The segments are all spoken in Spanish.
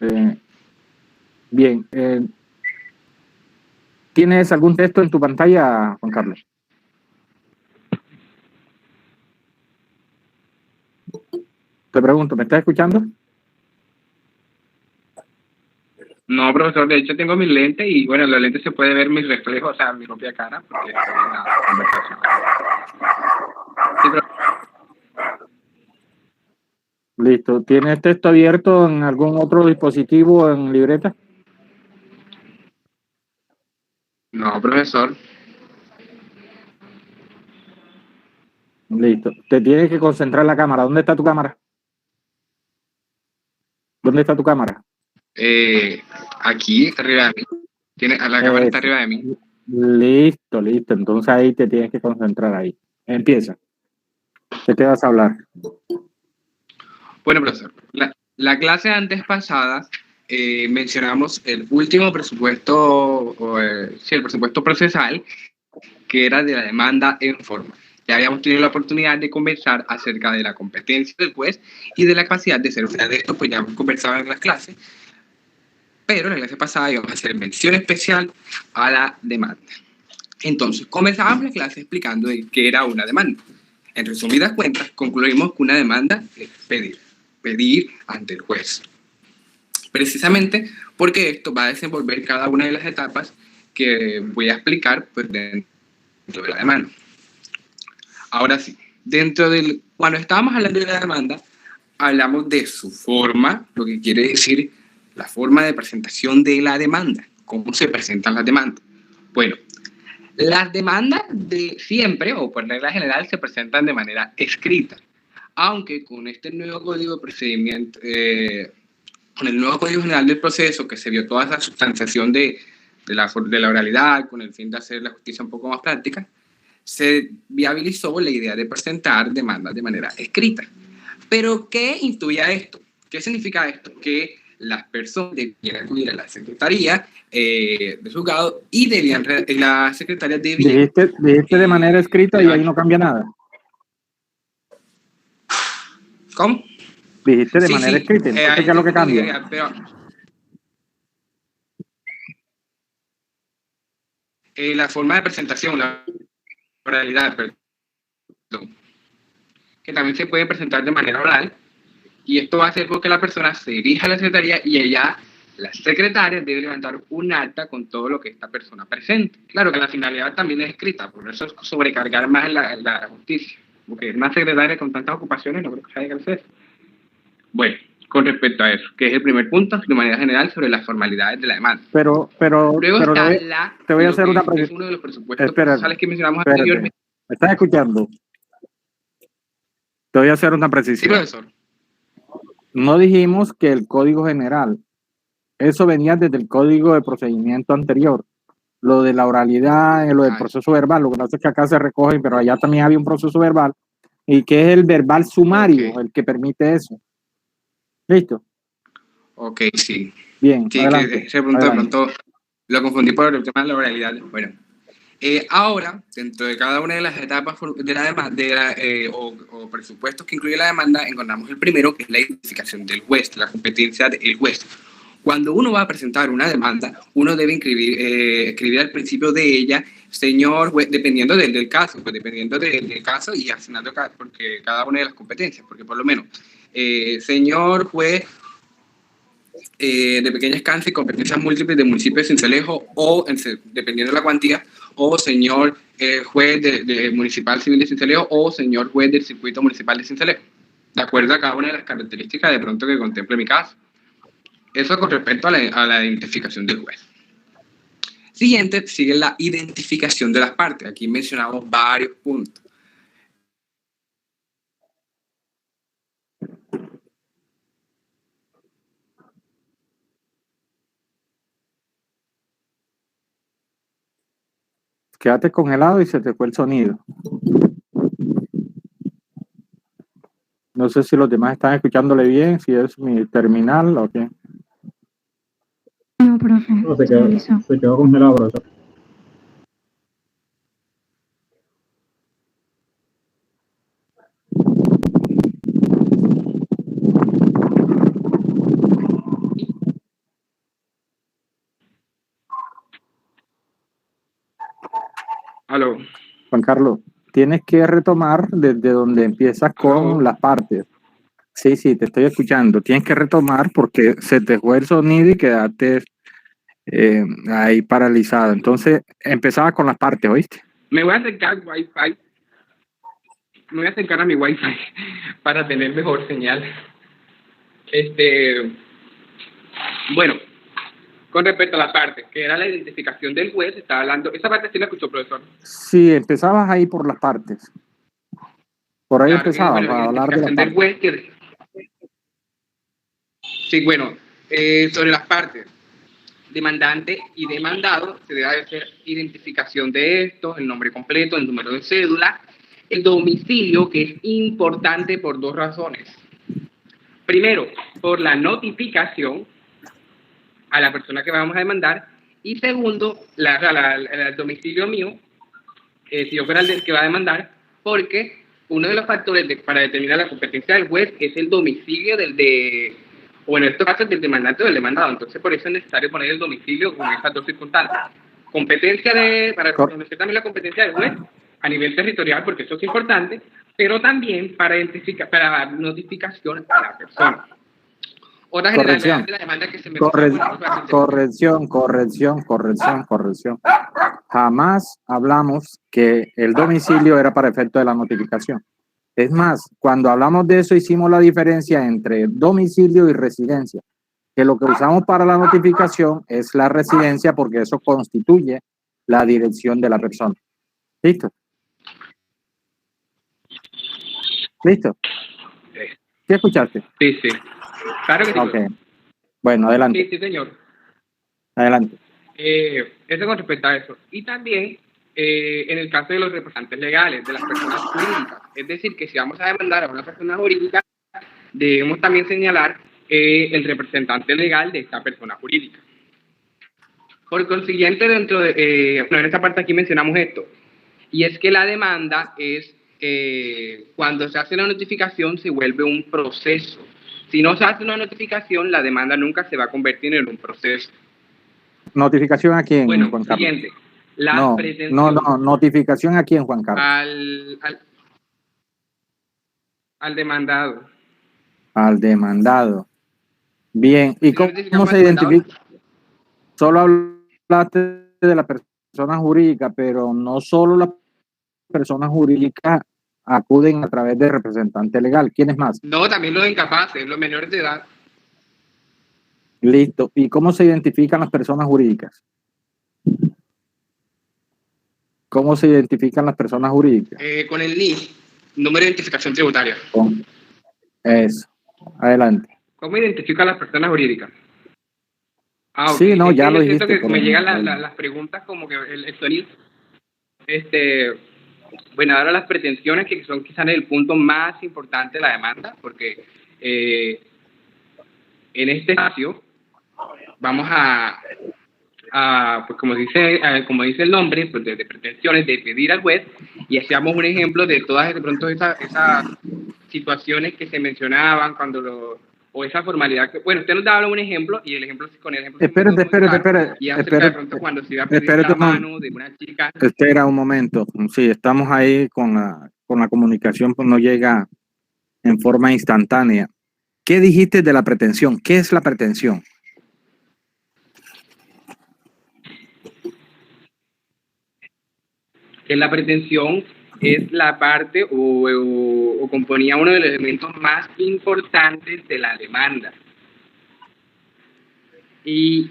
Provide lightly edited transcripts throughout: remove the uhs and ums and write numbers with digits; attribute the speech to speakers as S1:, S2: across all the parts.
S1: Eh, bien. ¿Tienes algún texto en tu pantalla, Juan Carlos? Te pregunto, ¿me estás escuchando?
S2: No, profesor, de hecho tengo mis lentes y bueno, en los lentes se puede ver mis reflejos, o sea, mi propia cara, porque estoy en la conversación. Sí,
S1: Listo. ¿Tienes texto abierto en algún otro dispositivo en libreta?
S2: no, profesor.
S1: Listo. Te tienes que concentrar la cámara. ¿Dónde está tu cámara? ¿Dónde está tu cámara?
S2: Aquí está arriba de mí. La cámara está
S1: Eso.
S2: arriba de mí.
S1: Listo, listo. Entonces ahí te tienes que concentrar ahí. Empieza. ¿Qué te vas a hablar?
S2: Bueno, profesor, la clase antes pasada mencionamos el último presupuesto, sí, el presupuesto procesal, que era de la demanda en forma. Ya habíamos tenido la oportunidad de conversar acerca de la competencia del juez y de la capacidad de ser final de esto, pues ya hemos conversado en las clases, pero en la clase pasada íbamos a hacer mención especial a la demanda. Entonces, comenzábamos la clase explicando de qué era una demanda. En resumidas cuentas, concluimos que una demanda es pedir ante el juez. Precisamente porque esto va a desenvolver cada una de las etapas que voy a explicar pues, dentro de la demanda. Ahora sí, cuando estábamos hablando de la demanda, hablamos de su forma, lo que quiere decir la forma de presentación de la demanda, cómo se presentan las demandas. Bueno, las demandas de siempre, o por regla general, se presentan de manera escrita, aunque con este nuevo código de procedimiento, con el nuevo Código General del Proceso, que se vio toda esa sustanciación de la oralidad, con el fin de hacer la justicia un poco más práctica, se viabilizó la idea de presentar demandas de manera escrita. Pero, ¿qué intuía esto? ¿Qué significa esto? Que las personas debían acudir a la secretaría de juzgado y la secretaria debía...
S1: Dijiste de manera escrita y ahí no cambia nada.
S2: ¿Cómo?
S1: Dijiste de
S2: Sí,
S1: manera
S2: sí,
S1: escrita. Entonces, ¿qué es lo que cambia?
S2: pero la forma de presentación, la oralidad, perdón, que también se puede presentar de manera oral, y esto va a hacer que la persona se dirija a la secretaría y ella, la secretaria, debe levantar un acta con todo lo que esta persona presente. Claro que la finalidad también es escrita, por eso es sobrecargar más la justicia, porque una secretaria con tantas ocupaciones no creo que haya que hacer. Bueno, con respecto a eso, que es el primer punto, de manera general, sobre las formalidades de la demanda.
S1: Pero
S2: Luego está
S1: te voy a hacer una
S2: que
S1: pregunta.
S2: es uno de los presupuestos procesales que mencionamos anteriormente.
S1: ¿Me estás escuchando? Te voy a hacer una precisión.
S2: Sí, profesor.
S1: No dijimos que el Código General, eso venía desde el Código de Procedimiento anterior. Lo de la oralidad, lo del proceso verbal, lo que pasa es que acá se recogen, pero allá también había un proceso verbal, y que es el verbal sumario, el que permite eso. ¿Listo?
S2: Ok, sí.
S1: Bien,
S2: Sí,
S1: adelante.
S2: que ese punto
S1: Adelante.
S2: de pronto lo confundí por el tema de la oralidad. Bueno, ahora, dentro de cada una de las etapas de la demanda o presupuestos que incluye la demanda, encontramos el primero, que es la identificación del juez, la competencia del juez. Cuando uno va a presentar una demanda, uno debe escribir al principio de ella, señor juez, dependiendo del caso, pues dependiendo del caso y asignando porque cada una de las competencias, porque por lo menos, señor juez de pequeña escala y competencias múltiples de municipios de Sincelejo o, dependiendo de la cuantía, o señor juez de Municipal Civil de Sincelejo o señor juez del Circuito Municipal de Sincelejo, de acuerdo a cada una de las características de pronto que contemple mi caso. Eso con respecto a la identificación del juez. Siguiente, sigue la identificación de las partes. Aquí mencionamos varios puntos.
S1: Quédate congelado y se te fue el sonido. No sé si los demás están escuchándole bien, si es mi terminal o qué.
S3: No, profe,
S4: no, se quedó congelado, profesor.
S2: Aló.
S1: Juan Carlos, tienes que retomar desde donde empiezas con las partes. Sí, sí, te estoy escuchando. Tienes que retomar porque se te fue el sonido y quedaste ahí paralizado. Entonces, empezaba con las partes, ¿oíste?
S2: Me voy a acercar al Wi-Fi. Me voy a acercar a mi Wi-Fi para tener mejor señal. Bueno, con respecto a la parte, que era la identificación del juez, estaba hablando, esa parte sí la escuchó, profesor.
S1: Sí, empezabas ahí por las partes. Por ahí
S2: Claro,
S1: empezaba
S2: bueno,
S1: para
S2: la
S1: hablar de las
S2: identificación del
S1: partes.
S2: juez, sí, bueno, sobre las partes, demandante y demandado, se debe hacer identificación de estos, el nombre completo, el número de cédula, el domicilio, que es importante por dos razones. Primero, por la notificación a la persona que vamos a demandar, y segundo, el domicilio mío, si yo fuera el que va a demandar, porque uno de los factores para determinar la competencia del juez es el domicilio o en estos casos del demandante o del demandado. Entonces, por eso es necesario poner el domicilio con esas dos circunstancias. Para reconocer también la competencia del juez a nivel territorial, porque eso es importante, pero también para dar notificación a la persona. Otra generalidad de la demanda que se me
S1: Corrección. Jamás hablamos que el domicilio era para efecto de la notificación. Es más, cuando hablamos de eso hicimos la diferencia entre domicilio y residencia, que lo que usamos para la notificación es la residencia porque eso constituye la dirección de la persona. ¿Listo? ¿Listo? ¿Sí escuchaste?
S2: Sí, sí. Claro que sí.
S1: Ok. Bueno, adelante.
S2: Sí, señor.
S1: Adelante.
S2: Eso con respecto a eso. Y también en el caso de los representantes legales, de las personas jurídicas. Es decir, que si vamos a demandar a una persona jurídica, debemos también señalar el representante legal de esta persona jurídica. Por consiguiente, en esta parte aquí mencionamos esto. Y es que la demanda es, cuando se hace la notificación, se vuelve un proceso. Si no se hace una notificación, la demanda nunca se va a convertir en un proceso.
S1: ¿Notificación a quién,
S2: bueno,
S1: Juan Carlos?
S2: Siguiente.
S1: No, notificación a quién, Juan Carlos.
S2: Al demandado.
S1: Al demandado. Bien, ¿y cómo se identifica? Solo hablaste de la persona jurídica, pero no solo las personas jurídicas acuden a través de representante legal. ¿Quiénes más?
S2: No, también los incapaces, los menores de edad.
S1: Listo. ¿Y cómo se identifican las personas jurídicas? ¿Cómo se identifican las personas jurídicas?
S2: Con el NIF, número de identificación tributaria.
S1: Con eso. Adelante.
S2: ¿Cómo identifica a las personas jurídicas?
S1: Okay. Sí, no, ya lo dijiste.
S2: Me llegan las preguntas como que el sonido. Bueno, ahora las pretensiones, que son quizás el punto más importante de la demanda, porque en este espacio vamos pues como dice el nombre, pues de pretensiones, de pedir al juez, y hacíamos un ejemplo de todas de pronto esas situaciones que se mencionaban o esa formalidad que, bueno, usted nos daba un ejemplo, y el ejemplo con el ejemplo
S1: espérate,
S2: y acerca de pronto cuando se iba a pedir la mano de una chica.
S1: Espera un momento, sí, estamos ahí con la comunicación, pues no llega en forma instantánea. ¿Qué dijiste de la pretensión? ¿Qué es la pretensión?
S2: Que la pretensión es la parte o componía uno de los elementos más importantes de la demanda. E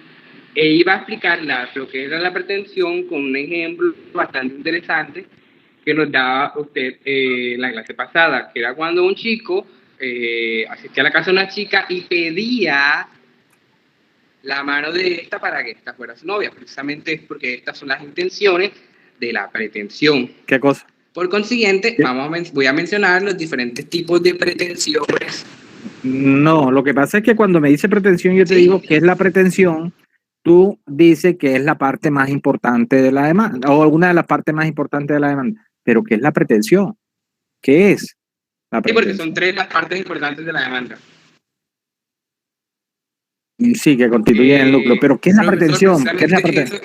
S2: iba a explicar lo que era la pretensión con un ejemplo bastante interesante que nos daba usted en la clase pasada, que era cuando un chico asistía a la casa de una chica y pedía la mano de esta para que esta fuera su novia. Precisamente es porque estas son las intenciones de la pretensión.
S1: ¿Qué cosa?
S2: Por consiguiente, voy a mencionar los diferentes tipos de pretensiones.
S1: No, lo que pasa es que cuando me dice pretensión, yo te digo que es la pretensión, tú dices que es la parte más importante de la demanda, o alguna de las partes más importantes de la demanda, pero ¿qué es la pretensión? ¿Qué es la pretensión?
S2: Sí, porque son tres las partes importantes de la demanda.
S1: Sí, que constituyen el núcleo, pero ¿qué es la pretensión? ¿Qué es la pretensión?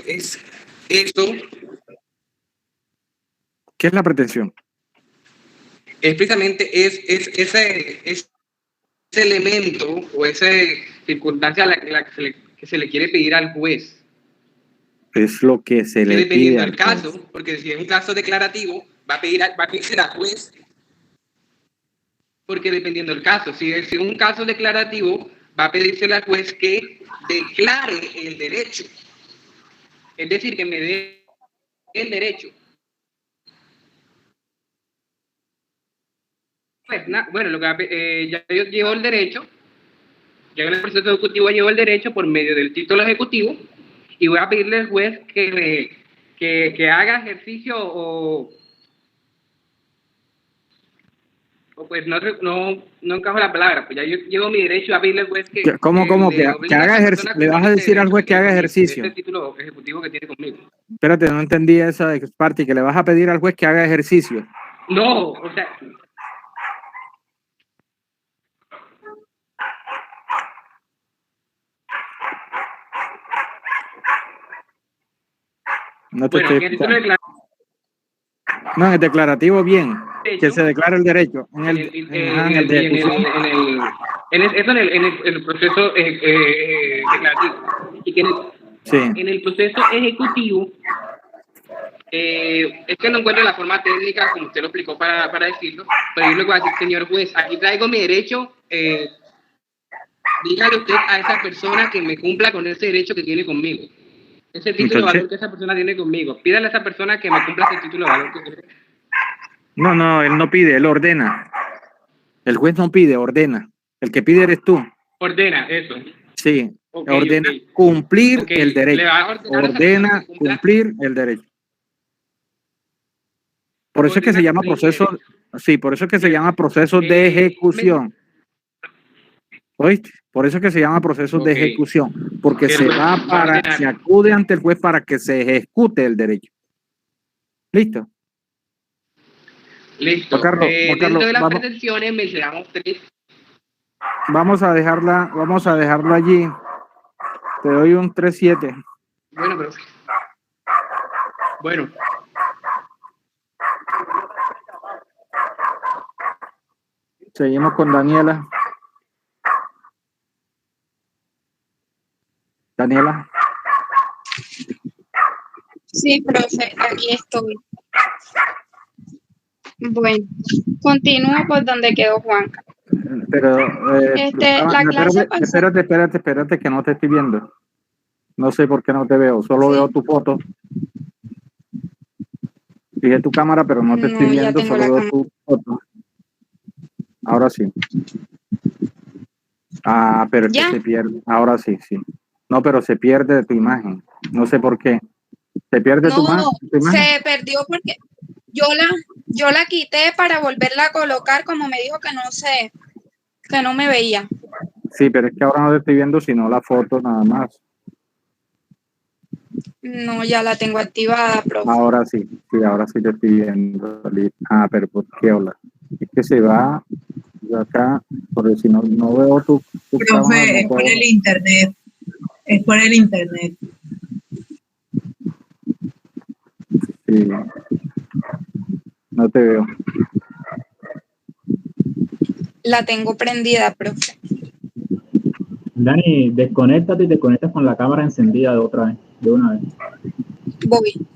S2: Esto
S1: ¿Qué es la pretensión?
S2: Es precisamente ese elemento o esa circunstancia a la que se le quiere pedir al juez.
S1: Es lo que se
S2: Que
S1: le pide
S2: dependiendo
S1: al
S2: del caso, porque si es un caso declarativo, va a pedir al juez, porque dependiendo del caso, si es un caso declarativo, va a pedirse al juez que declare el derecho. Es decir, que me dé el derecho. Pues, bueno, ya yo llevo el derecho, ya en el proceso ejecutivo llevo el derecho por medio del título ejecutivo y voy a pedirle al juez que haga ejercicio o pues no encajo la palabra, pues ya yo llevo mi derecho a pedirle al juez que
S1: ¿Cómo? Que haga ejercicio. Le vas a decir al juez que haga ejercicio.
S2: Este título ejecutivo que tiene conmigo.
S1: Espérate, no entendí esa parte, que le vas a pedir al juez que haga ejercicio.
S2: No, o sea...
S1: No te estoy escuchando. No, en el declarativo bien, que se declare el derecho. En el
S2: proceso declarativo. Y que en el proceso ejecutivo, es que no encuentro la forma técnica, como usted lo explicó para decirlo, pero yo le voy a decir, señor juez, aquí traigo mi derecho, dígale usted a esa persona que me cumpla con ese derecho que tiene conmigo. Ese título de valor que esa persona tiene conmigo. Pídale a esa persona que me cumpla ese título de valor que tiene.
S1: No, él no pide, él ordena. El juez no pide, ordena. El que pide eres tú.
S2: Ordena, eso.
S1: Sí, ordena cumplir el derecho. Ordena cumplir el derecho. Por eso es que se llama proceso, sí, por eso es que se llama proceso de ejecución. ¿Oíste? Por eso es que se llama proceso de ejecución, porque se acude ante el juez para que se ejecute el derecho. ¿Listo?
S2: Listo.
S1: Juan Carlos,
S2: dentro de las pretensiones mencionamos 3.
S1: Vamos a dejarlo allí. Te doy un 3-7.
S2: Bueno, profe. Bueno.
S1: Seguimos con Daniela. Daniela.
S5: Sí, profe, aquí estoy. Bueno, continúo por donde quedó Juanca.
S1: Pero,
S5: la clase pasó.
S1: Espérate, que no te estoy viendo. No sé por qué no te veo, solo veo tu foto. Fijé tu cámara, pero no te estoy viendo, solo veo tu foto. Ahora sí. Pero es que se pierde. Ahora sí. No, pero se pierde tu imagen. No sé por qué. ¿Se pierde tu imagen?
S5: Se perdió porque yo la quité para volverla a colocar, como me dijo que no me veía.
S1: Sí, pero es que ahora no te estoy viendo, sino la foto nada más.
S5: No, ya la tengo activada, profe.
S1: Ahora sí te estoy viendo. Pero ¿por qué? Hola. Es que se va de acá, porque si no veo tu
S6: profe, es por el internet. Es por el internet.
S1: Sí. No te veo.
S5: La tengo prendida, profe.
S4: Dani, desconéctate y te conectas con la cámara encendida de una vez.
S5: Voy.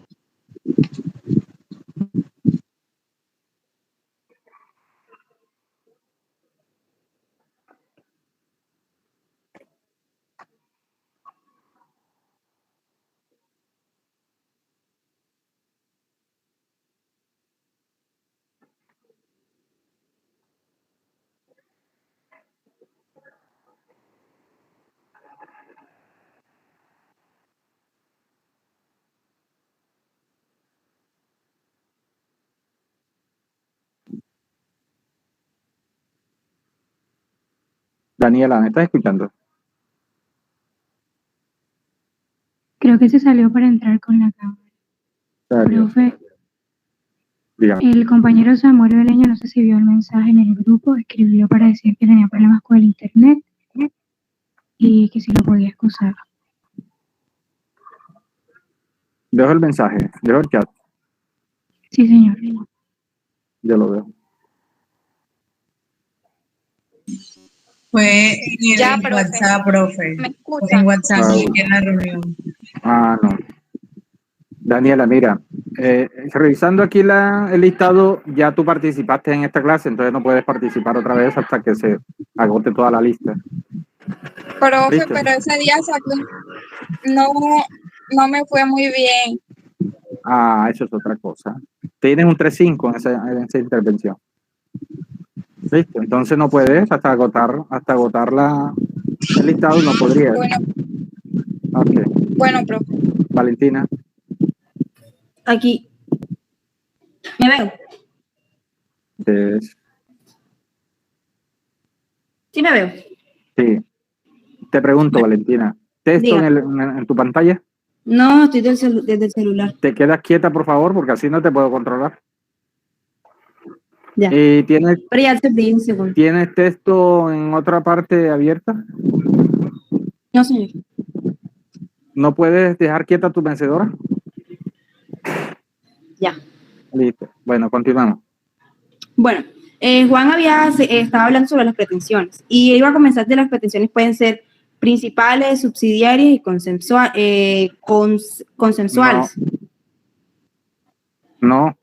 S1: Daniela, ¿me estás escuchando?
S3: Creo que se salió para entrar con la cámara. Profe,
S1: dígame.
S3: El compañero Samuel Beleño, no sé si vio el mensaje en el grupo, escribió para decir que tenía problemas con el internet y que si lo podía excusar.
S1: Dejo el mensaje, dejo el chat.
S3: Sí, señor.
S1: Yo lo veo.
S6: Fue
S5: Ya,
S6: en
S5: profe.
S6: WhatsApp, profe.
S5: ¿Me
S6: Fue
S5: escucha?
S6: en WhatsApp
S1: Ah,
S6: y en la reunión.
S1: no. Daniela, mira, revisando aquí el listado, ya tú participaste en esta clase, entonces no puedes participar otra vez hasta que se agote toda la lista.
S5: Profe,
S1: ¿Listo?
S5: pero ese día no me fue muy bien.
S1: Eso es otra cosa. Tienes un 3.5 en esa intervención. ¿Listo? Entonces no puedes hasta agotar el listado, no podrías.
S5: Bueno,
S1: Ok.
S5: bueno, profe.
S1: Valentina.
S7: Aquí. ¿Me veo? Sí me veo.
S1: Sí. Te pregunto, Valentina, ¿texto
S7: Diga.
S1: en tu pantalla?
S7: No, estoy desde el celular.
S1: ¿Te quedas quieta, por favor? Porque así no te puedo controlar.
S7: Ya.
S1: ¿Tienes
S7: Pero ya te di un segundo.
S1: texto en otra parte abierta?
S7: No, señor.
S1: ¿No puedes dejar quieta tu vencedora?
S7: Ya.
S1: Listo. Bueno, continuamos.
S7: Bueno, Juan estaba hablando sobre las pretensiones y iba a comenzar de las pretensiones pueden ser principales, subsidiarias y consensuales.
S1: No,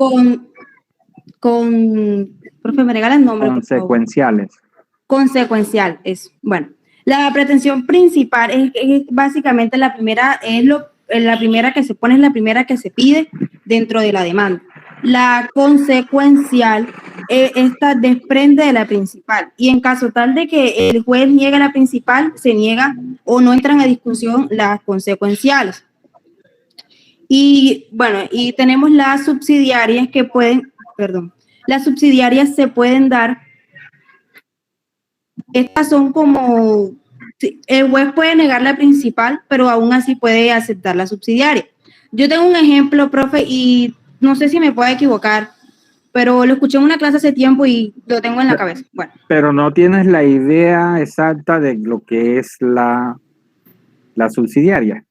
S7: Profe, me regala el nombre, por favor.
S1: consecuenciales.
S7: Consecuencial, eso. Bueno, la pretensión principal es básicamente la primera, la primera que se pone, es la primera que se pide dentro de la demanda. La consecuencial, esta desprende de la principal, y en caso tal de que el juez niegue la principal, se niega o no entran a discusión las consecuenciales. Y bueno, y tenemos las subsidiarias que las subsidiarias se pueden dar. Estas son como, el juez puede negar la principal, pero aún así puede aceptar la subsidiaria. Yo tengo un ejemplo, profe, y no sé si me puedo equivocar, pero lo escuché en una clase hace tiempo y lo tengo en la cabeza. Bueno.
S1: Pero no tienes la idea exacta de lo que es la subsidiaria.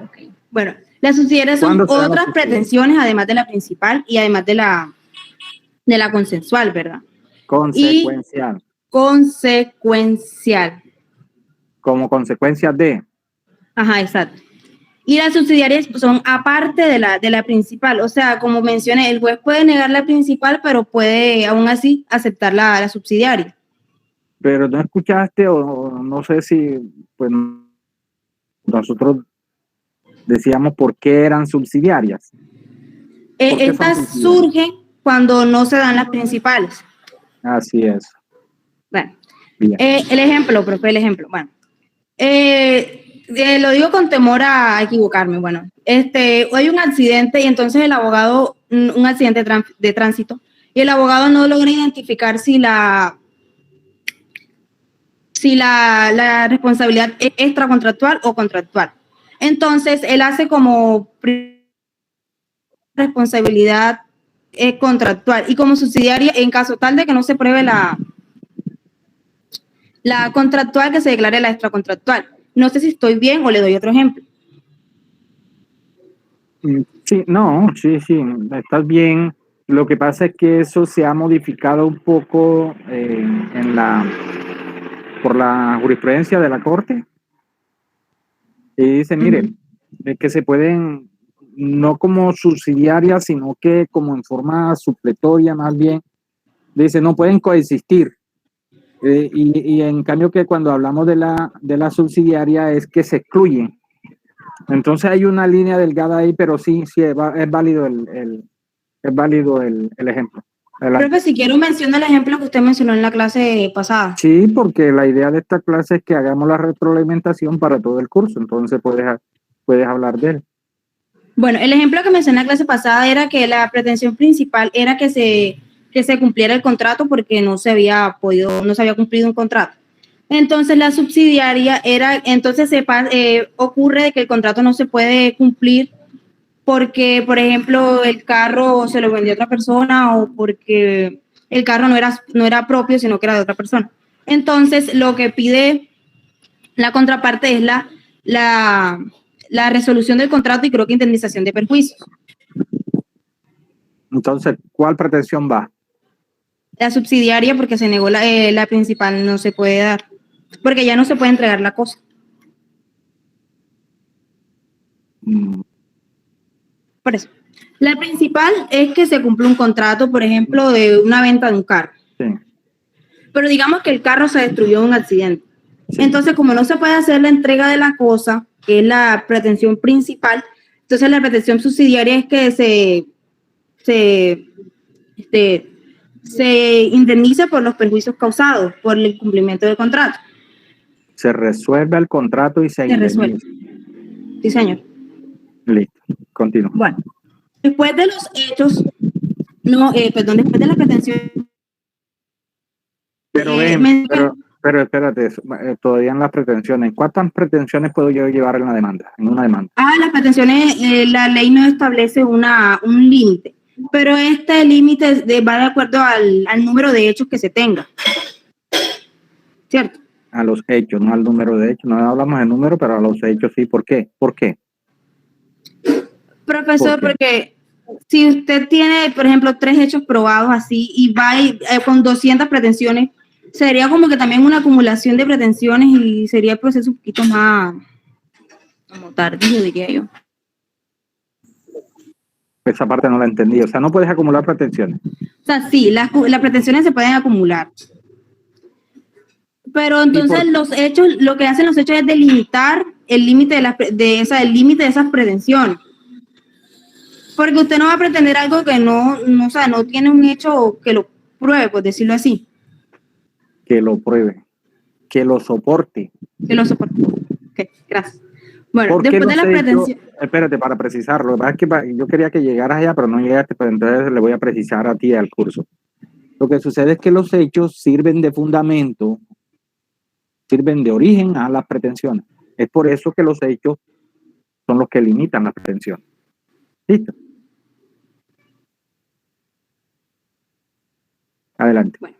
S7: Ok. Bueno, las subsidiarias son otras pretensiones, además de la principal y además de la consensual, ¿verdad?
S1: Consecuencial.
S7: Y consecuencial.
S1: Como consecuencia de.
S7: Ajá, exacto. Y las subsidiarias son aparte de la principal. O sea, como mencioné, el juez puede negar la principal, pero puede aún así aceptar la subsidiaria.
S1: Pero no escuchaste o no sé si pues nosotros decíamos por qué eran subsidiarias.
S7: Estas surgen cuando no se dan las principales.
S1: Así es.
S7: Bueno, el ejemplo, profe, bueno. Lo digo con temor a equivocarme. Bueno, hay un accidente y entonces el abogado, un accidente de tránsito, y el abogado no logra identificar si la responsabilidad es extracontractual o contractual. Entonces, él hace como responsabilidad contractual y como subsidiaria en caso tal de que no se pruebe la contractual, que se declare la extracontractual. No sé si estoy bien o le doy otro ejemplo.
S1: Sí, estás bien. Lo que pasa es que eso se ha modificado un poco por la jurisprudencia de la Corte. Y dice, miren, que se pueden, no como subsidiarias, sino que como en forma supletoria más bien, dice, no pueden coexistir. Y en cambio que cuando hablamos de la subsidiaria es que se excluyen. Entonces hay una línea delgada ahí, pero sí es válido el ejemplo.
S7: Profe, si quiero mencionar el ejemplo que usted mencionó en la clase pasada.
S1: Sí, porque la idea de esta clase es que hagamos la retroalimentación para todo el curso, entonces puedes hablar de él.
S7: Bueno, el ejemplo que mencioné en la clase pasada era que la pretensión principal era que se cumpliera el contrato porque no se había cumplido un contrato. Entonces la subsidiaria ocurre de que el contrato no se puede cumplir porque, por ejemplo, el carro se lo vendió a otra persona o porque el carro no era propio, sino que era de otra persona. Entonces, lo que pide la contraparte es la resolución del contrato y creo que indemnización de perjuicios.
S1: Entonces, ¿cuál pretensión va?
S7: La subsidiaria porque se negó la principal, no se puede dar, porque ya no se puede entregar la cosa.
S1: Mm,
S7: Por eso. La principal es que se cumple un contrato, por ejemplo, de una venta de un carro.
S1: sí,
S7: Pero digamos que el carro se destruyó en un accidente.
S1: sí.
S7: Entonces, como no se puede hacer la entrega de la cosa, que es la pretensión principal, entonces la pretensión subsidiaria es que se indemnice por los perjuicios causados por el incumplimiento del contrato.
S1: Se resuelve el contrato y se
S7: Se resuelve.
S1: indemniza.
S7: Sí, señor.
S1: Listo, continúa.
S7: Bueno, después de los hechos, después de la pretensión.
S1: Pero pero espérate, todavía en las pretensiones. ¿Cuántas pretensiones puedo yo llevar en la demanda, en una demanda?
S7: Las pretensiones, la ley no establece un límite, pero este límite va de acuerdo al número de hechos que se tenga. ¿Cierto?
S1: A los hechos, no al número de hechos. No hablamos de número, pero a los hechos sí. ¿Por qué? ¿Por qué?
S7: Profesor,
S1: ¿Por qué?
S7: porque si usted tiene, por ejemplo, 3 hechos probados así y va con 200 pretensiones, sería como que también una acumulación de pretensiones y sería el proceso un poquito más como tardío, diría yo.
S1: Esa parte no la entendí. O sea, no puedes acumular pretensiones.
S7: O sea, sí, las pretensiones se pueden acumular. Pero entonces los hechos, lo que hacen los hechos es delimitar el límite el límite de esas pretensiones. Porque usted no va a pretender algo que o sea, no tiene un hecho que lo pruebe, por decirlo así.
S1: Que lo pruebe, que lo soporte.
S7: Que lo soporte. Ok, gracias. Bueno,
S1: ¿Por qué
S7: después de la
S1: los hechos?
S7: pretensión.
S1: Espérate, para precisarlo. Lo que pasa es que yo quería que llegaras allá, pero no llegaste, pero entonces le voy a precisar a ti al curso. Lo que sucede es que los hechos sirven de fundamento, sirven de origen a las pretensiones. Es por eso que los hechos son los que limitan las pretensiones. ¿Listo? Adelante.
S7: Bueno,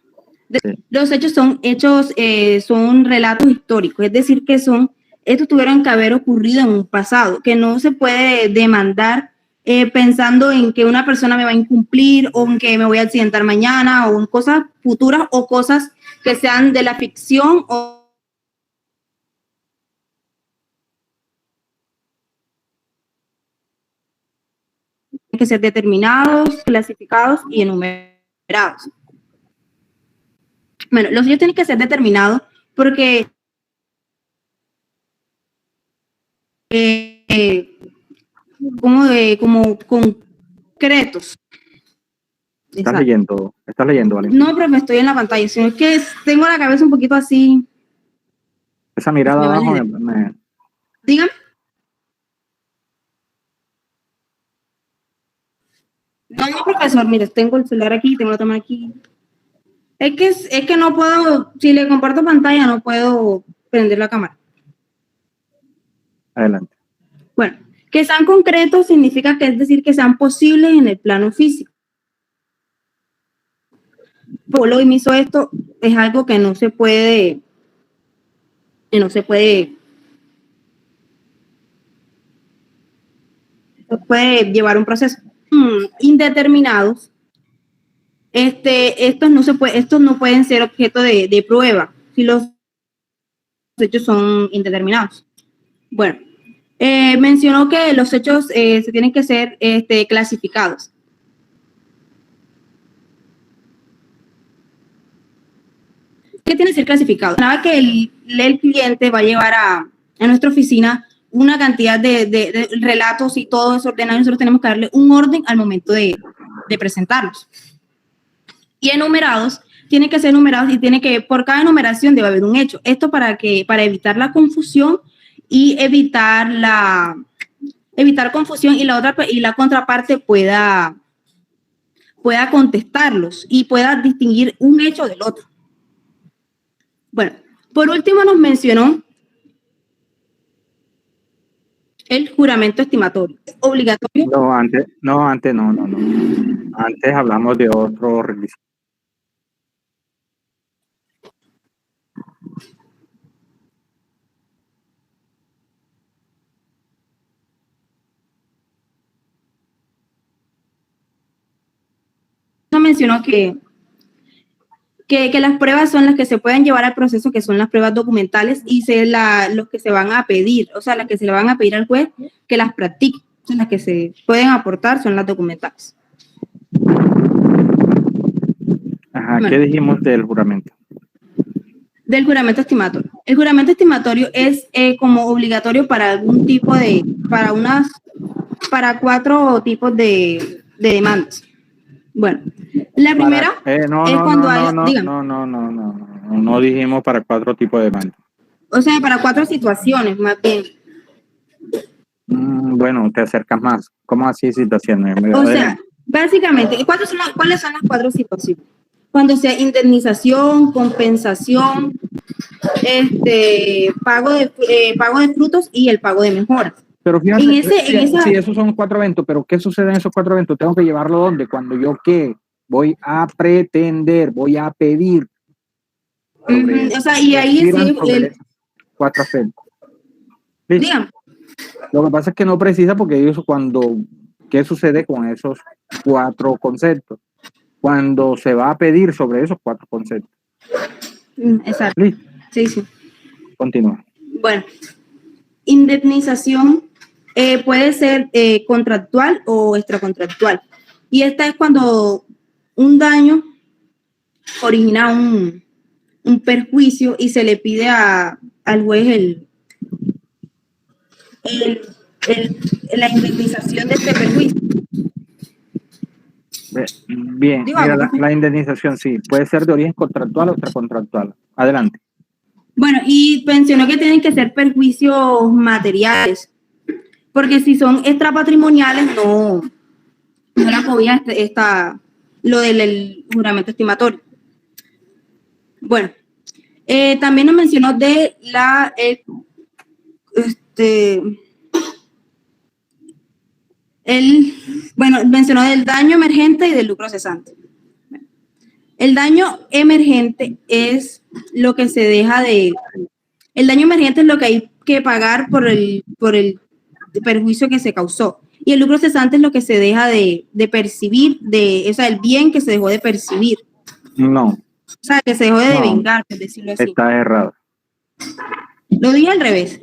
S1: Sí.
S7: los hechos son relatos históricos, es decir, que estos tuvieron que haber ocurrido en un pasado, que no se puede demandar pensando en que una persona me va a incumplir o en que me voy a accidentar mañana o en cosas futuras o cosas que sean de la ficción o que ser determinados, clasificados y enumerados. Bueno, los hechos tienen que ser determinados porque como concretos.
S1: Estás leyendo, Valentín.
S7: No, profe, estoy en la pantalla, sino es que tengo la cabeza un poquito así.
S1: Esa mirada abajo
S7: Dígame. No, profesor, mire, tengo el celular aquí, tengo la cámara aquí. Es que no puedo, si le comparto pantalla, no puedo prender la cámara.
S1: Adelante.
S7: Bueno, que sean concretos significa que es decir que sean posibles en el plano físico. Polo y me hizo esto, es algo que no se puede llevar un proceso. Indeterminados, estos no pueden ser objeto de prueba si los hechos son indeterminados. Bueno, mencionó que los hechos se tienen que ser clasificados. ¿Qué tiene que ser clasificado? Nada que el cliente va a llevar a nuestra oficina una cantidad de relatos y todo eso ordenado, y nosotros tenemos que darle un orden al momento de presentarlos. Y enumerados, tienen que ser numerados y por cada enumeración debe haber un hecho. Esto para evitar la confusión y evitar confusión y la contraparte pueda contestarlos y pueda distinguir un hecho del otro. Bueno, por último nos mencionó el juramento estimatorio. ¿Es obligatorio?
S1: No. Antes hablamos de otro requisito.
S7: mencionó que las pruebas son las que se pueden llevar al proceso, que son las pruebas documentales, y los que se van a pedir, o sea, las que se le van a pedir al juez que las practique. O sea, las que se pueden aportar son las documentales.
S1: Ajá,
S7: Bueno.
S1: ¿qué dijimos del juramento?
S7: Del juramento estimatorio. El juramento estimatorio es como obligatorio para algún tipo de, para 4 tipos de demandas. Bueno, la primera
S1: No dijimos para 4 tipos de demandas.
S7: O sea, para 4 situaciones, más bien.
S1: Bueno, te acercas más. ¿Cómo así situaciones?
S7: O sea, básicamente, ¿cuáles son las 4 situaciones? Cuando sea indemnización, compensación, pago de frutos y el pago de mejoras.
S1: Pero fíjate, sí, esos son 4 eventos, pero ¿qué sucede en esos 4 eventos? Tengo que llevarlo ¿dónde? Cuando yo, ¿qué? Voy a pretender, voy a pedir.
S7: O sea, y ahí sí,
S1: 4 aspectos.
S7: Dígame.
S1: Lo que pasa es que no precisa porque eso ¿qué sucede con esos 4 conceptos? Cuando se va a pedir sobre esos 4 conceptos.
S7: Exacto.
S1: ¿Listo?
S7: Sí.
S1: Continúa.
S7: Bueno, indemnización puede ser contractual o extracontractual. Y esta es cuando un daño origina un perjuicio y se le pide al juez la indemnización de este perjuicio.
S1: Bien, mira, la indemnización sí, puede ser de origen contractual o extracontractual. Adelante.
S7: Bueno, y mencionó que tienen que ser perjuicios materiales, porque si son extrapatrimoniales no la cobija lo del juramento estimatorio. Bueno, también nos mencionó de mencionó del daño emergente y del lucro cesante. El daño emergente es lo que se deja el daño emergente es lo que hay que pagar por el perjuicio que se causó. Y el lucro cesante es lo que se deja de percibir, el bien que se dejó de percibir.
S1: No.
S7: O sea, que se dejó de devengar, por decirlo así.
S1: Está errado.
S7: Lo dije al revés.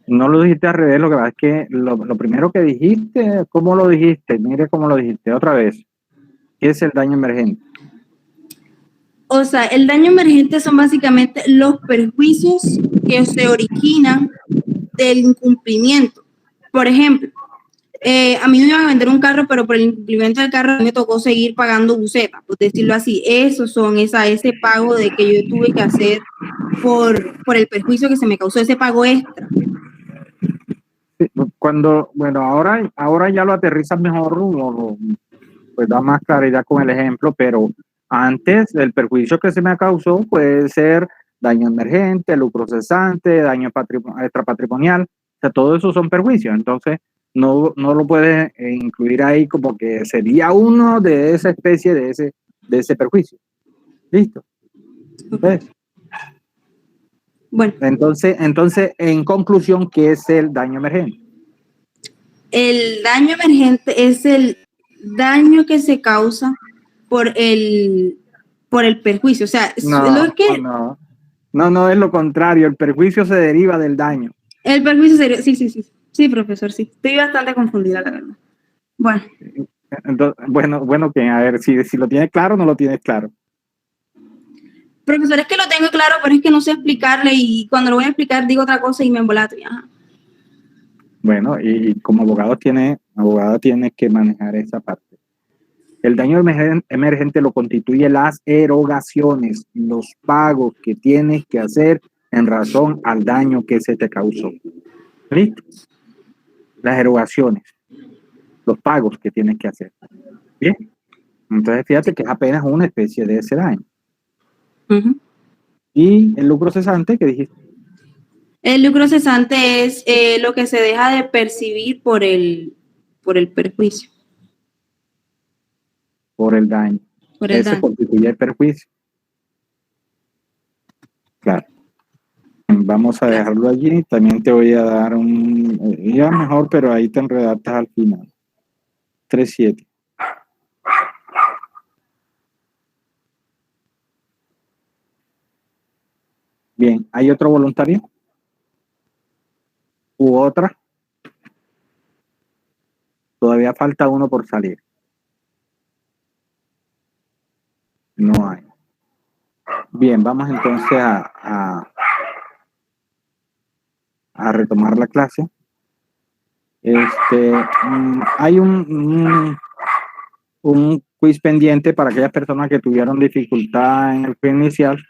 S1: No lo dijiste al revés, lo que pasa es que lo primero que dijiste, ¿cómo lo dijiste? Mire cómo lo dijiste, otra vez. ¿Qué es el daño emergente?
S7: O sea, el daño emergente son básicamente los perjuicios que se originan del incumplimiento. Por ejemplo, a mí me iban a vender un carro, pero por el incumplimiento del carro me tocó seguir pagando buceta, por decirlo así. Esos son ese pago de que yo tuve que hacer por el perjuicio que se me causó, ese pago extra.
S1: Ahora ya lo aterrizas mejor, pues da más claridad con el ejemplo, pero antes el perjuicio que se me causó puede ser daño emergente, lucro cesante, daño extrapatrimonial, o sea, todo eso son perjuicios, entonces no lo puedes incluir ahí como que sería uno de esa especie de ese perjuicio. ¿Listo? ¿Ves?
S7: Bueno.
S1: Entonces, en conclusión, ¿qué es el daño emergente? El
S7: daño emergente es el daño que se causa por el perjuicio. O sea,
S1: no, es lo contrario. El perjuicio se deriva del daño.
S7: El perjuicio sería, sí, profesor, sí. Estoy bastante confundida, la verdad. Bueno.
S1: Entonces, bueno, que a ver, si lo tienes claro o no lo tienes claro.
S7: Profesor, es que lo tengo claro, pero es que no sé explicarle y cuando lo voy a explicar digo otra cosa y me embolato. Ajá.
S1: Bueno, y como abogada tienes que manejar esa parte. El daño emergente lo constituye las erogaciones, los pagos que tienes que hacer en razón al daño que se te causó. ¿Listo? Las erogaciones, los pagos que tienes que hacer. Bien. Entonces, fíjate que es apenas una especie de ese daño.
S7: Uh-huh.
S1: ¿Y el lucro cesante qué dijiste?
S7: El lucro cesante es lo que se deja de percibir por el perjuicio.
S1: Por el daño. Ese constituye el perjuicio. Claro. Vamos a dejarlo allí. También te voy a dar ya mejor, pero ahí te enredaste al final. 3.7. Bien, ¿hay otro voluntario? ¿U otra? Todavía falta uno por salir. No hay. Bien, vamos entonces a retomar la clase. Hay un quiz pendiente para aquellas personas que tuvieron dificultad en el quiz inicial.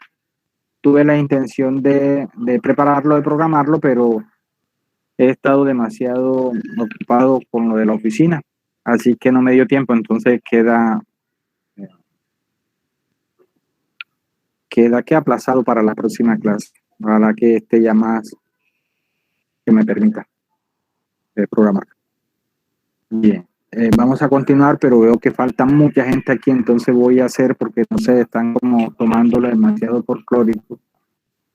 S1: Tuve la intención de prepararlo, de programarlo, pero he estado demasiado ocupado con lo de la oficina, así que no me dio tiempo, entonces queda que aplazado para la próxima clase. Ojalá que esté ya más que me permita programar. Bien, vamos a continuar, pero veo que falta mucha gente aquí, entonces voy a hacer, porque no sé, están como tomándolo demasiado folclórico,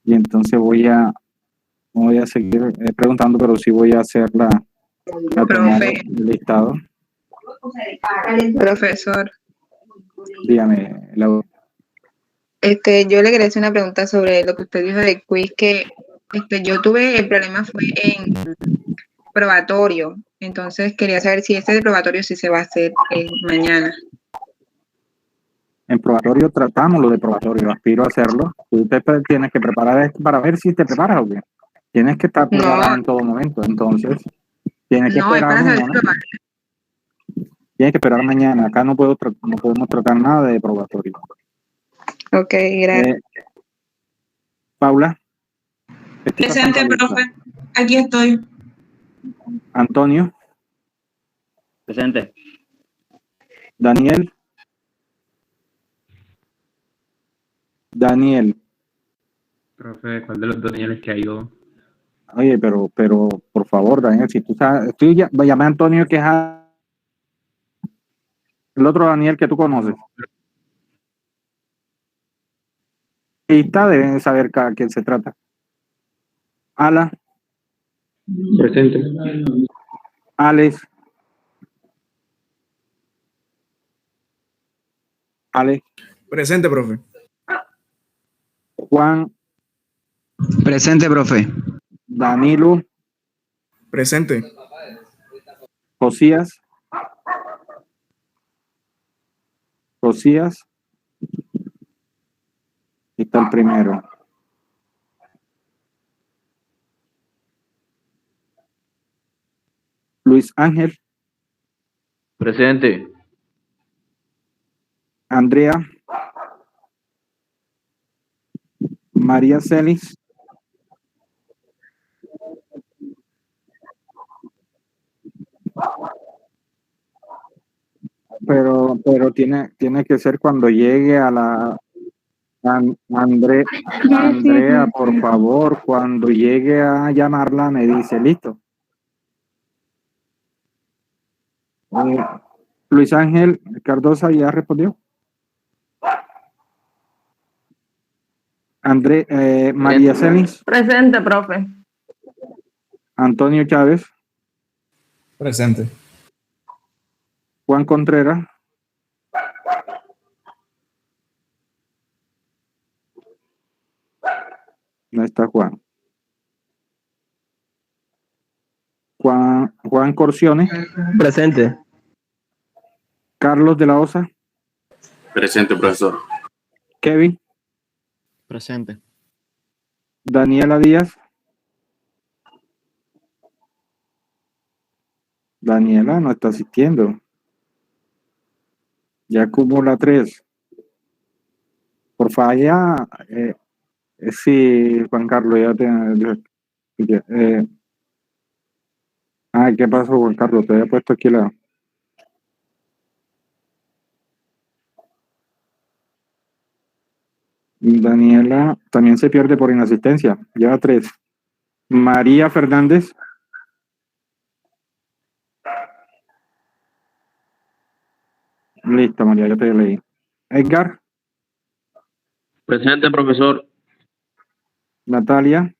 S1: y entonces voy a seguir preguntando, pero sí voy a hacer la toma
S6: Profe.
S1: del listado.
S6: Profesor,
S1: Dígame, Laura.
S6: yo le quería hacer una pregunta sobre lo que usted dijo del quiz, que yo tuve, el problema fue en probatorio, entonces quería saber si este de probatorio sí se va a hacer mañana.
S1: En probatorio tratamos lo de probatorio, aspiro a hacerlo. Tú tienes que preparar esto para ver si te preparas o qué. Tienes que estar preparado en todo momento, entonces tienes que
S6: No, es
S1: esperar
S6: para saber
S1: mañana. Tienes que esperar mañana. Acá no podemos tratar nada de probatorio.
S6: Ok, gracias.
S1: Paula.
S6: Presente, profe. Aquí estoy.
S1: Antonio.
S8: Presente.
S1: Daniel.
S9: Profe, ¿cuál de los dos Danieles que ha ido?
S1: Oye, pero por favor, Daniel, si tú sabes, llamé a Antonio, que es el otro Daniel que tú conoces. Y deben saber a quién se trata. Ala.
S9: Presente.
S1: Alex.
S10: Presente, profe.
S1: Juan.
S11: Presente, profe.
S1: Danilo.
S10: Presente.
S1: Josías. Está el primero. Luis Ángel.
S8: Presente.
S1: Andrea. María Celis. Pero tiene que ser cuando llegue a la Andrea, por favor, cuando llegue a llamarla me dice, listo. Luis Ángel Cardosa ya respondió. María Celis.
S12: Presente, profe.
S1: Antonio Chávez.
S10: Presente.
S1: Juan Contreras. No está Juan. Juan Corciones.
S8: Presente.
S1: Carlos de la Osa.
S13: Presente, profesor.
S1: Kevin.
S14: Presente.
S1: Daniela Díaz. Daniela no está asistiendo. Ya acumula 3. Por falla, sí, Juan Carlos, ya te... ¿qué pasó, Juan Carlos? Te había puesto aquí la... Daniela también se pierde por inasistencia. Lleva 3. María Fernández. Listo, María, ya te leí. Edgar.
S8: Presente, profesor.
S1: Natalia.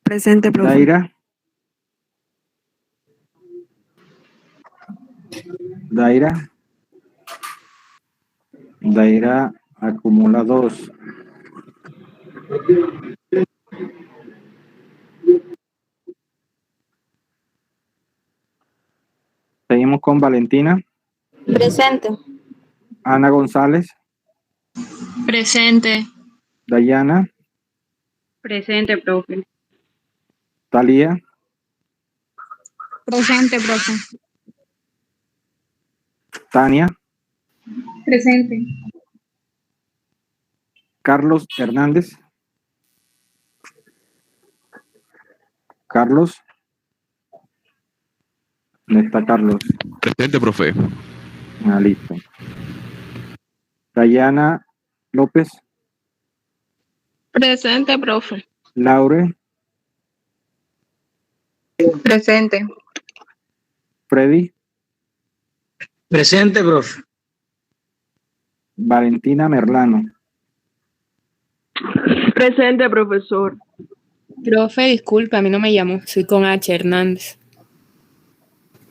S12: Presente, profe.
S1: Daira acumula 2. Seguimos con Valentina.
S7: Presente.
S1: Ana González.
S15: Presente.
S1: Dayana.
S3: Presente, profe.
S1: Talía.
S5: Presente, profe.
S1: Tania.
S5: Presente.
S1: Carlos Hernández. Carlos. ¿Dónde está Carlos?
S16: Presente, profe.
S1: Ah, listo. Dayana López.
S15: Presente, profe.
S1: Laure.
S6: Presente.
S1: Freddy.
S17: Presente, profe.
S1: Valentina Merlano.
S12: Presente, profesor.
S15: Profe, disculpe, a mí no me llamó. Soy con H. Hernández.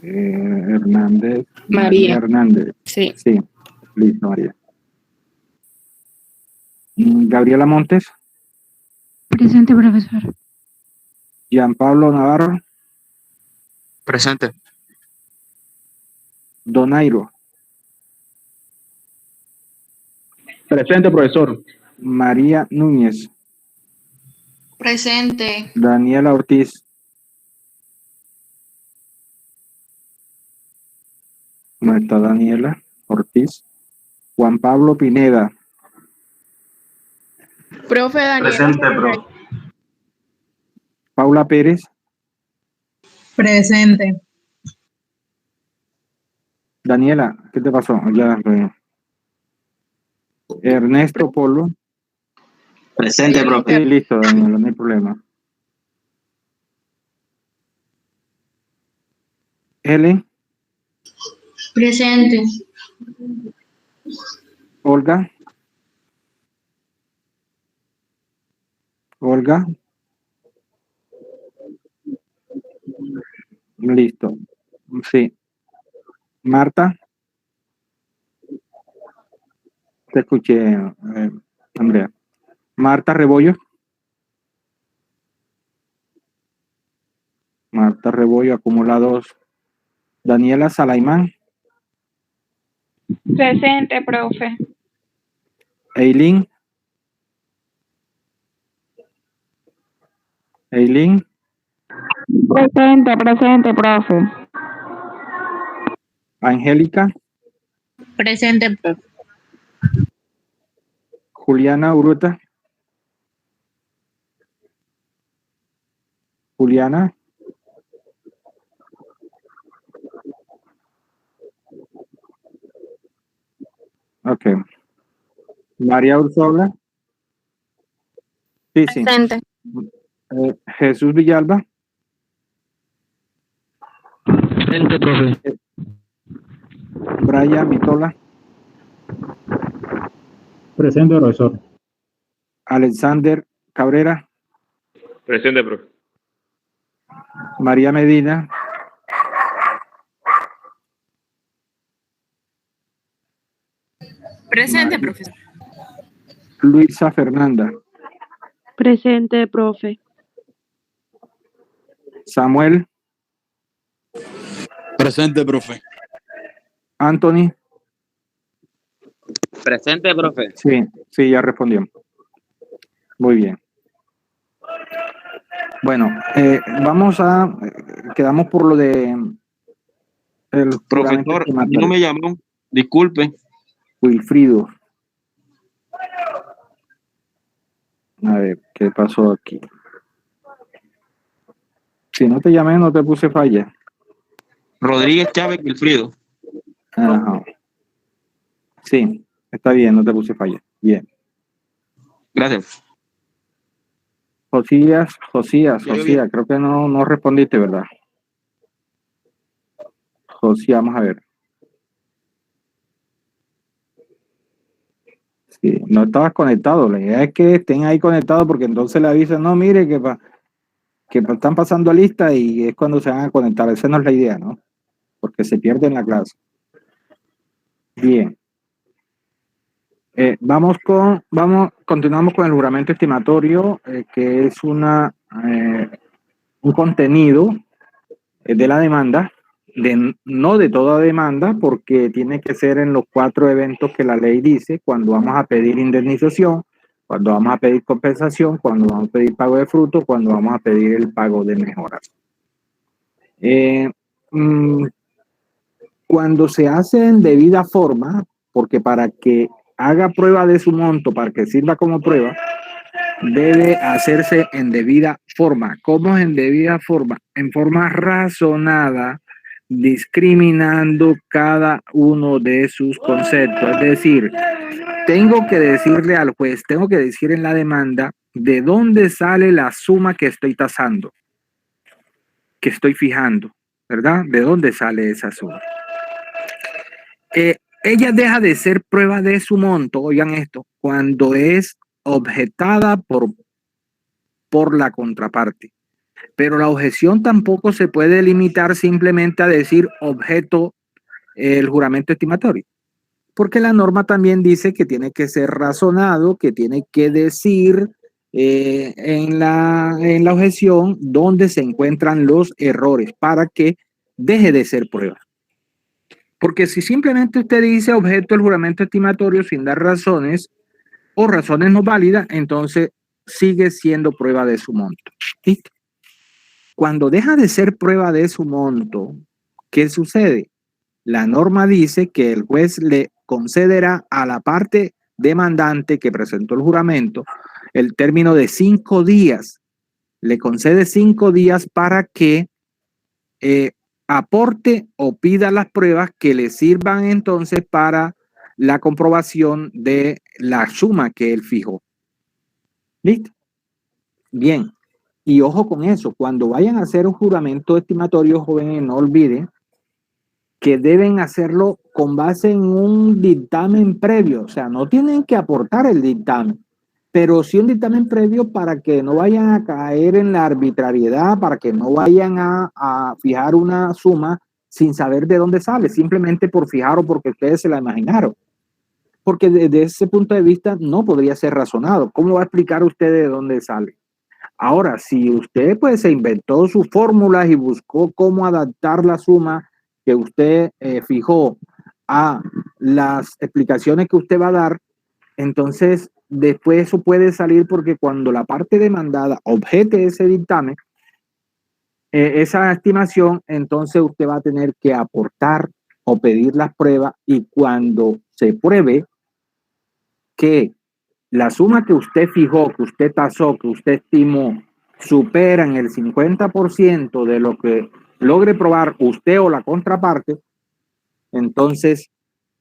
S1: Hernández.
S15: María.
S1: Hernández.
S15: Sí.
S1: Sí, listo, María. Gabriela Montes.
S3: Presente, profesor.
S1: Gianpablo Navarro.
S8: Presente.
S1: Donairo.
S10: Presente, profesor.
S1: María Núñez.
S15: Presente.
S1: Daniela Ortiz. ¿Dónde está Daniela Ortiz? Juan Pablo Pineda.
S15: Profe Daniel.
S13: Presente, profe.
S1: Paula Pérez.
S12: Presente.
S1: Daniela, ¿qué te pasó? Ya. Ernesto Polo.
S8: Presente, profe.
S1: Sí, listo, Daniela, no hay problema. Helen.
S15: Presente.
S1: Olga. Olga. Listo. Sí. Marta. Te escuché, Andrea. Marta Rebollo. Marta Rebollo, acumula 2. Daniela Salaimán.
S5: Presente, profe.
S1: Eileen. Eileen.
S12: Presente, profe.
S1: Angélica.
S15: Presente, profe.
S1: Juliana Urueta. Juliana. Ok. María Ursola. Sí, sí.
S15: Presente.
S1: Jesús Villalba.
S17: Presente, profe.
S1: Brian Vitola.
S4: Presente, profesor.
S1: Alexander Cabrera.
S9: Presente, profe.
S1: María Medina.
S15: Presente, profesor.
S1: Luisa Fernanda.
S12: Presente, profe.
S1: Samuel.
S8: Presente, profe.
S1: Anthony.
S8: Presente, profe.
S1: Sí, sí, ya respondió. Muy bien. Bueno, vamos a... quedamos por lo de... El
S8: Profesor, a mí no me llamó. Disculpe.
S1: Wilfrido. A ver, ¿qué pasó aquí? Si no te llamé, no te puse falla.
S8: Rodríguez Chávez Wilfrido.
S1: Ajá. Sí, está bien, no te puse falla. Bien.
S8: Gracias.
S1: Josías, creo que no respondiste, ¿verdad? Josías, vamos a ver. Sí, no estabas conectado. La idea es que estén ahí conectados porque entonces le avisan, no, mire que están pasando lista y es cuando se van a conectar. Esa no es la idea, ¿no? Porque se pierde en la clase. Bien. Continuamos con el juramento estimatorio, que es un contenido de la demanda, no de toda demanda, porque tiene que ser en los 4 eventos que la ley dice: cuando vamos a pedir indemnización, cuando vamos a pedir compensación, cuando vamos a pedir pago de fruto, cuando vamos a pedir el pago de mejoras. Cuando se hace en debida forma, porque para que haga prueba de su monto, para que sirva como prueba, debe hacerse en debida forma. ¿Cómo es en debida forma? En forma razonada, discriminando cada uno de sus conceptos. Es decir, tengo que decirle al juez, tengo que decir en la demanda de dónde sale la suma que estoy tasando, que estoy fijando, ¿verdad? ¿De dónde sale esa suma? Ella deja de ser prueba de su monto, oigan esto, cuando es objetada por la contraparte. Pero la objeción tampoco se puede limitar simplemente a decir objeto el juramento estimatorio, porque la norma también dice que tiene que ser razonado, que tiene que decir en la objeción dónde se encuentran los errores para que deje de ser prueba. Porque si simplemente usted dice objeto del juramento estimatorio sin dar razones o razones no válidas, entonces sigue siendo prueba de su monto. ¿Listo? Cuando deja de ser prueba de su monto, ¿qué sucede? La norma dice que el juez le concederá a la parte demandante que presentó el juramento el término de 5 días. Le concede 5 días para que aporte o pida las pruebas que le sirvan entonces para la comprobación de la suma que él fijó. ¿Listo? Bien. Y ojo con eso, cuando vayan a hacer un juramento estimatorio, jóvenes, no olviden que deben hacerlo con base en un dictamen previo. O sea, no tienen que aportar el dictamen, pero sí un dictamen previo para que no vayan a caer en la arbitrariedad, para que no vayan a fijar una suma sin saber de dónde sale, simplemente por fijar o porque ustedes se la imaginaron. Porque desde ese punto de vista no podría ser razonado. ¿Cómo va a explicar usted de dónde sale? Ahora, si usted pues se inventó sus fórmulas y buscó cómo adaptar la suma que usted fijó a las explicaciones que usted va a dar, entonces después eso puede salir, porque cuando la parte demandada objete ese dictamen, esa estimación, entonces usted va a tener que aportar o pedir las pruebas, y cuando se pruebe que la suma que usted fijó, que usted tasó, que usted estimó, superan el 50% de lo que logre probar usted o la contraparte, entonces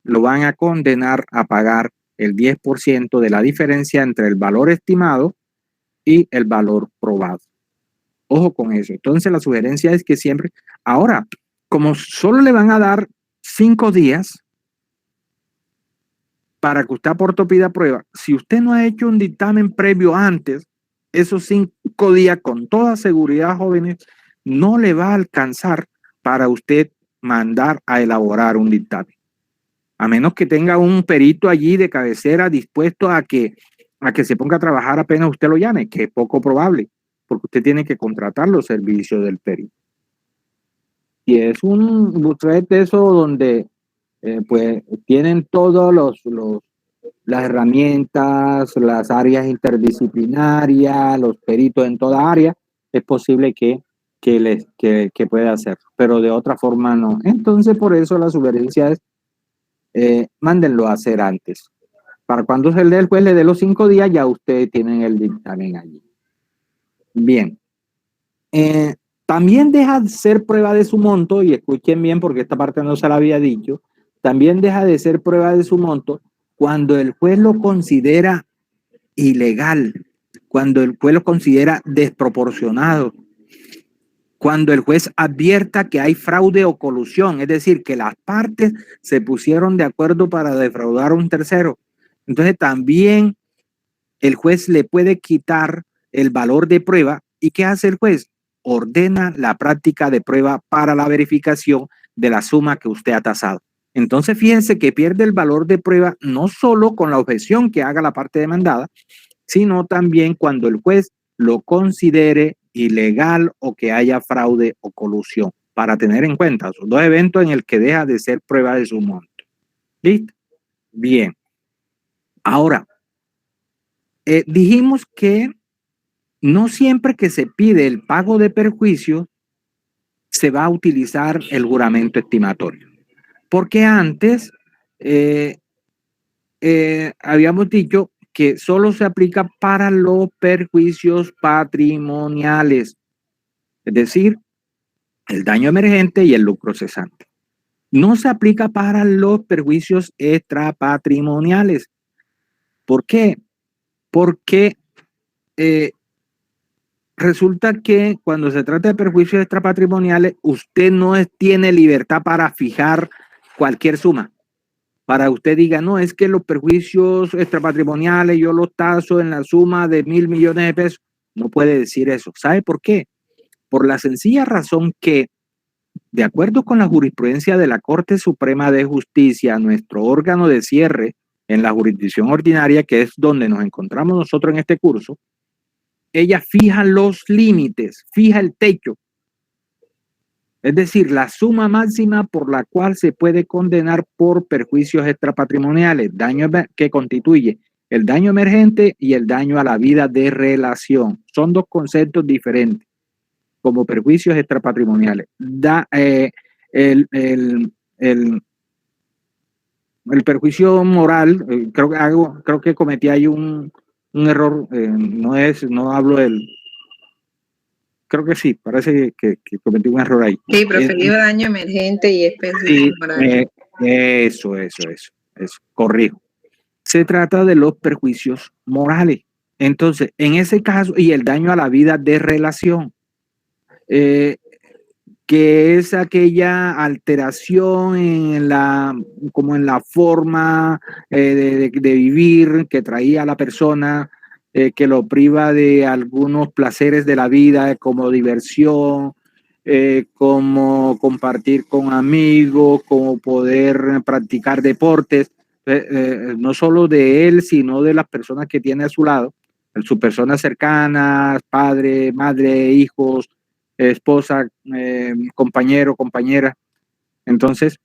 S1: lo van a condenar a pagar el 10% de la diferencia entre el valor estimado y el valor probado. Ojo con eso. Entonces la sugerencia es que siempre, ahora, como solo le van a dar 5 días para que usted aporte o pida prueba, si usted no ha hecho un dictamen previo antes, esos 5 días con toda seguridad, jóvenes, no le va a alcanzar para usted mandar a elaborar un dictamen. A menos que tenga un perito allí de cabecera dispuesto a que se ponga a trabajar apenas usted lo llame, que es poco probable, porque usted tiene que contratar los servicios del perito. Y es un bufete de eso donde pues tienen todos las herramientas, las áreas interdisciplinarias, los peritos en toda área. Es posible que pueda hacer, pero de otra forma no. Entonces, por eso la sugerencia es mándenlo a hacer antes. Para cuando el juez le dé los 5 días, ya ustedes tienen el dictamen allí. Bien. También deja de ser prueba de su monto, y escuchen bien porque esta parte no se la había dicho, también deja de ser prueba de su monto cuando el juez lo considera ilegal, cuando el juez lo considera desproporcionado, cuando el juez advierta que hay fraude o colusión, es decir, que las partes se pusieron de acuerdo para defraudar a un tercero. Entonces también el juez le puede quitar el valor de prueba. ¿Y qué hace el juez? Ordena la práctica de prueba para la verificación de la suma que usted ha tasado. Entonces fíjense que pierde el valor de prueba no solo con la objeción que haga la parte demandada, sino también cuando el juez lo considere ilegal o que haya fraude o colusión, para tener en cuenta esos dos eventos en el que deja de ser prueba de su monto. ¿Listo? Bien. Ahora, dijimos que no siempre que se pide el pago de perjuicio se va a utilizar el juramento estimatorio. Porque antes habíamos dicho que solo se aplica para los perjuicios patrimoniales, es decir, el daño emergente y el lucro cesante. No se aplica para los perjuicios extrapatrimoniales. ¿Por qué? Porque resulta que cuando se trata de perjuicios extrapatrimoniales, usted no tiene libertad para fijar cualquier suma. Para usted diga, no, es que los perjuicios extrapatrimoniales yo los taso en la suma de 1.000 millones de pesos. No puede decir eso. ¿Sabe por qué? Por la sencilla razón que, de acuerdo con la jurisprudencia de la Corte Suprema de Justicia, nuestro órgano de cierre en la jurisdicción ordinaria, que es donde nos encontramos nosotros en este curso, ella fija los límites, fija el techo. Es decir, la suma máxima por la cual se puede condenar por perjuicios extrapatrimoniales, daño que constituye el daño emergente y el daño a la vida de relación. Son dos conceptos diferentes como perjuicios extrapatrimoniales. El perjuicio moral, creo que cometí ahí un error, no hablo del... Creo que sí, parece que cometí un error ahí.
S6: Sí, proferido daño emergente y especie moral.
S1: Eso, corrijo. Se trata de los perjuicios morales. Entonces, en ese caso, y el daño a la vida de relación, que es aquella alteración como en la forma de vivir que traía la persona, que lo priva de algunos placeres de la vida, como diversión, como compartir con amigos, como poder practicar deportes, no solo de él, sino de las personas que tiene a su lado, sus personas cercanas, padre, madre, hijos, esposa, compañero, compañera. Entonces,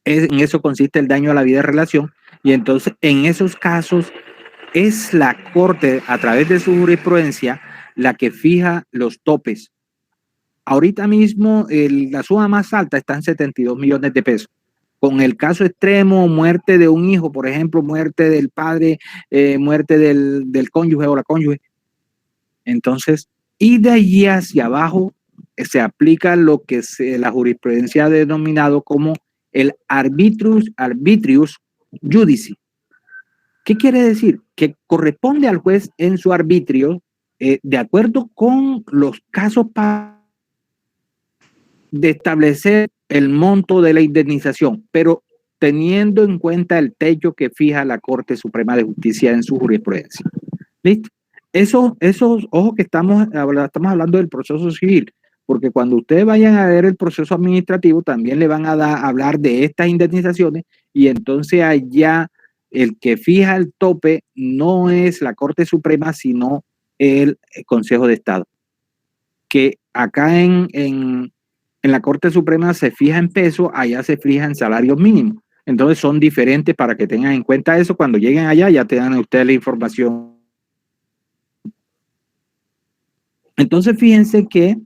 S1: en eso consiste el daño a la vida de relación, y entonces en esos casos es la Corte, a través de su jurisprudencia, la que fija los topes. Ahorita mismo la suma más alta está en 72 millones de pesos. Con el caso extremo, muerte de un hijo, por ejemplo, muerte del padre, muerte del cónyuge o la cónyuge. Entonces, y de allí hacia abajo se aplica lo que la jurisprudencia ha denominado como el arbitrius judici. ¿Qué quiere decir? Que corresponde al juez en su arbitrio, de acuerdo con los casos, de establecer el monto de la indemnización, pero teniendo en cuenta el techo que fija la Corte Suprema de Justicia en su jurisprudencia. ¿Listo? Ojo que estamos hablando del proceso civil, porque cuando ustedes vayan a ver el proceso administrativo, también le van a hablar de estas indemnizaciones, y entonces allá el que fija el tope no es la Corte Suprema, sino el Consejo de Estado. Que acá en la Corte Suprema se fija en pesos, allá se fija en salarios mínimos. Entonces son diferentes, para que tengan en cuenta eso. Cuando lleguen allá ya te dan a ustedes la información. Entonces fíjense que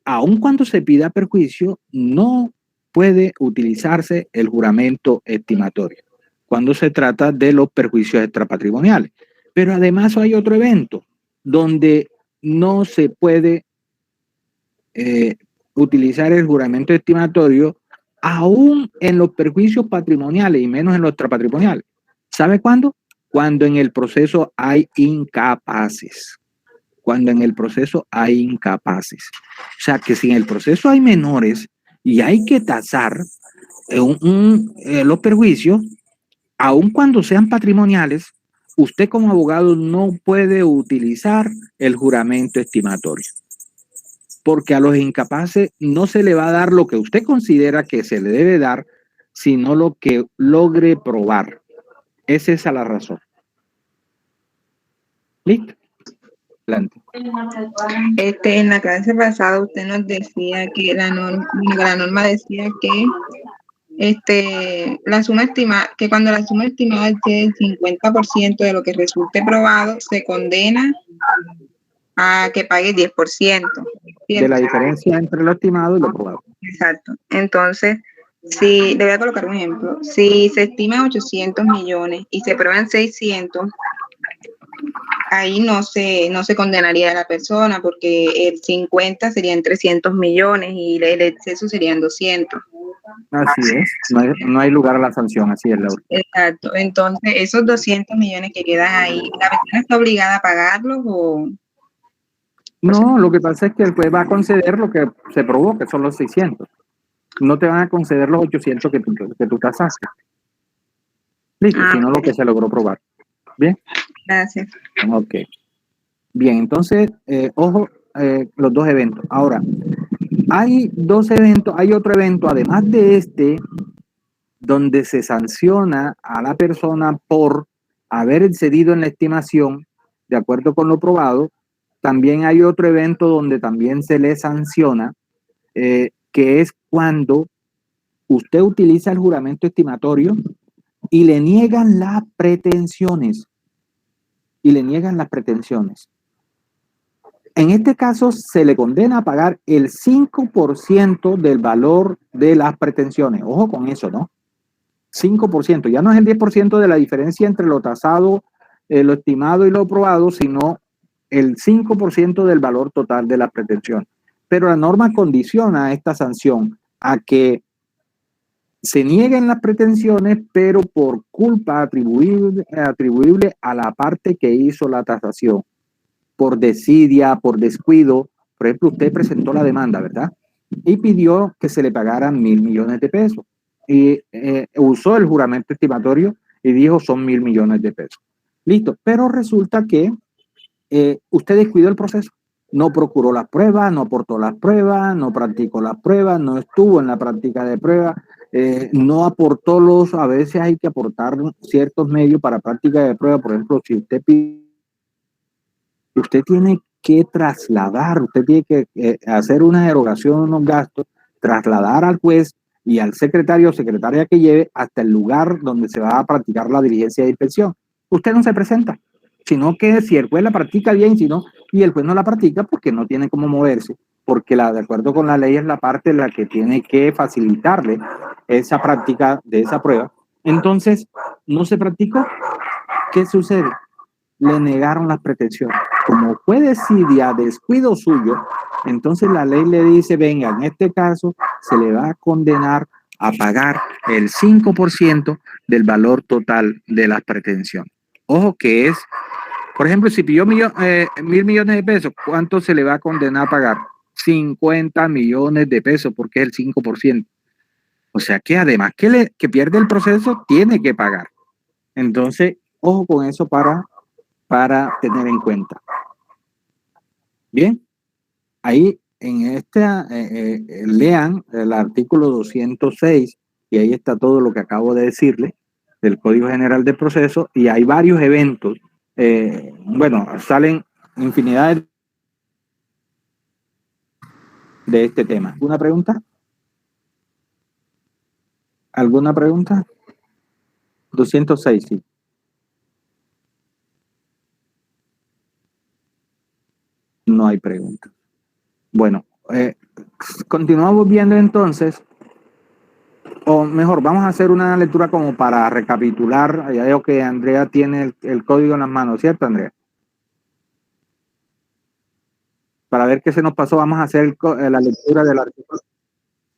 S1: aun cuando se pida perjuicio, no puede utilizarse el juramento estimatorio cuando se trata de los perjuicios extrapatrimoniales. Pero además hay otro evento donde no se puede utilizar el juramento estimatorio aún en los perjuicios patrimoniales y menos en los extrapatrimoniales. ¿Sabe cuándo? Cuando en el proceso hay incapaces. Cuando en el proceso hay incapaces. O sea que si en el proceso hay menores y hay que tasar los perjuicios, aun cuando sean patrimoniales, usted como abogado no puede utilizar el juramento estimatorio, porque a los incapaces no se le va a dar lo que usted considera que se le debe dar sino lo que logre probar. Esa es la razón. ¿Listo? Adelante.
S6: En la clase pasada usted nos decía que la norma decía que la suma estimada, que cuando la suma estimada es del 50% de lo que resulte probado, se condena a que pague el 10%.
S1: De la diferencia entre lo estimado y lo probado.
S6: Exacto. Entonces, si le voy a colocar un ejemplo, si se estima 800 millones y se prueban 600, ahí no se condenaría a la persona porque el 50 serían 300 millones y el exceso serían 200.
S1: Así es, no hay lugar a la sanción, así es, Laura.
S6: Exacto, entonces esos 200 millones que quedan ahí, ¿la persona está obligada a pagarlos o...?
S1: No, lo que pasa es que el juez va a conceder lo que se probó, que son los 600. No te van a conceder los 800 que tú tasaste. Listo, sino lo que se logró probar. ¿Bien?
S6: Gracias.
S1: Ok. Bien, entonces, ojo, los dos eventos. Ahora, hay dos eventos, hay otro evento, además de este, donde se sanciona a la persona por haber excedido en la estimación, de acuerdo con lo probado. También hay otro evento donde también se le sanciona, que es cuando usted utiliza el juramento estimatorio y le niegan las pretensiones. En este caso se le condena a pagar el 5% del valor de las pretensiones. Ojo con eso, ¿no? 5%. Ya no es el 10% de la diferencia entre lo tasado, lo estimado y lo probado, sino el 5% del valor total de la pretensión. Pero la norma condiciona esta sanción a que se nieguen las pretensiones, pero por culpa atribuible a la parte que hizo la tasación, por desidia, por descuido. Por ejemplo, usted presentó la demanda, ¿verdad? Y pidió que se le pagaran 1.000 millones de pesos. Y usó el juramento estimatorio y dijo son 1.000 millones de pesos. Listo, pero resulta que usted descuidó el proceso. No procuró las pruebas, no aportó las pruebas, no practicó las pruebas, no estuvo en la práctica de pruebas, no aportó a veces hay que aportar ciertos medios para práctica de prueba. Por ejemplo, si usted pide, usted tiene que trasladar, usted tiene que hacer una erogación, unos gastos, trasladar al juez y al secretario o secretaria que lleve hasta el lugar donde se va a practicar la diligencia de inspección. Usted no se presenta, sino que si el juez la practica bien, si no, y el juez no la practica porque no tiene cómo moverse, porque de acuerdo con la ley es la parte la que tiene que facilitarle esa práctica de esa prueba. Entonces, no se practicó. ¿Qué sucede? Le negaron las pretensiones. Como fue desidia, descuido suyo, entonces la ley le dice, venga, en este caso se le va a condenar a pagar el 5% del valor total de las pretensiones. Ojo que es, por ejemplo, si pidió 1.000 millones de pesos, ¿cuánto se le va a condenar a pagar? 50 millones de pesos, porque es el 5%. O sea que además que pierde el proceso, tiene que pagar. Entonces, ojo con eso para tener en cuenta. Bien, ahí en lean el artículo 206 y ahí está todo lo que acabo de decirle del Código General del Proceso y hay varios eventos. Bueno, salen infinidad de este tema. ¿Alguna pregunta? ¿Alguna pregunta? 206, sí. No hay pregunta. Bueno, continuamos viendo entonces, o mejor, vamos a hacer una lectura como para recapitular. Ya veo que Andrea tiene el código en las manos, ¿cierto, Andrea? Para ver qué se nos pasó, vamos a hacer la lectura del artículo.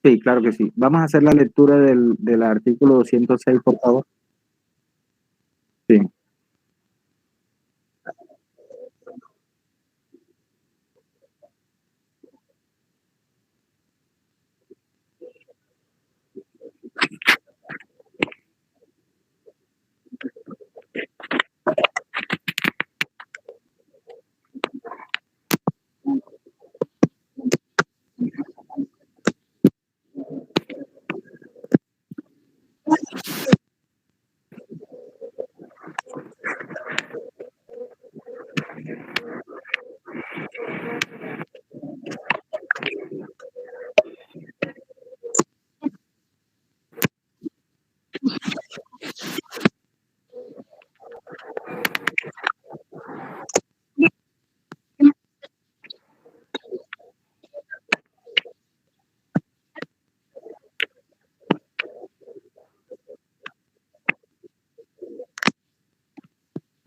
S1: Sí, claro que sí. Vamos a hacer la lectura del artículo 206, por favor. Sí.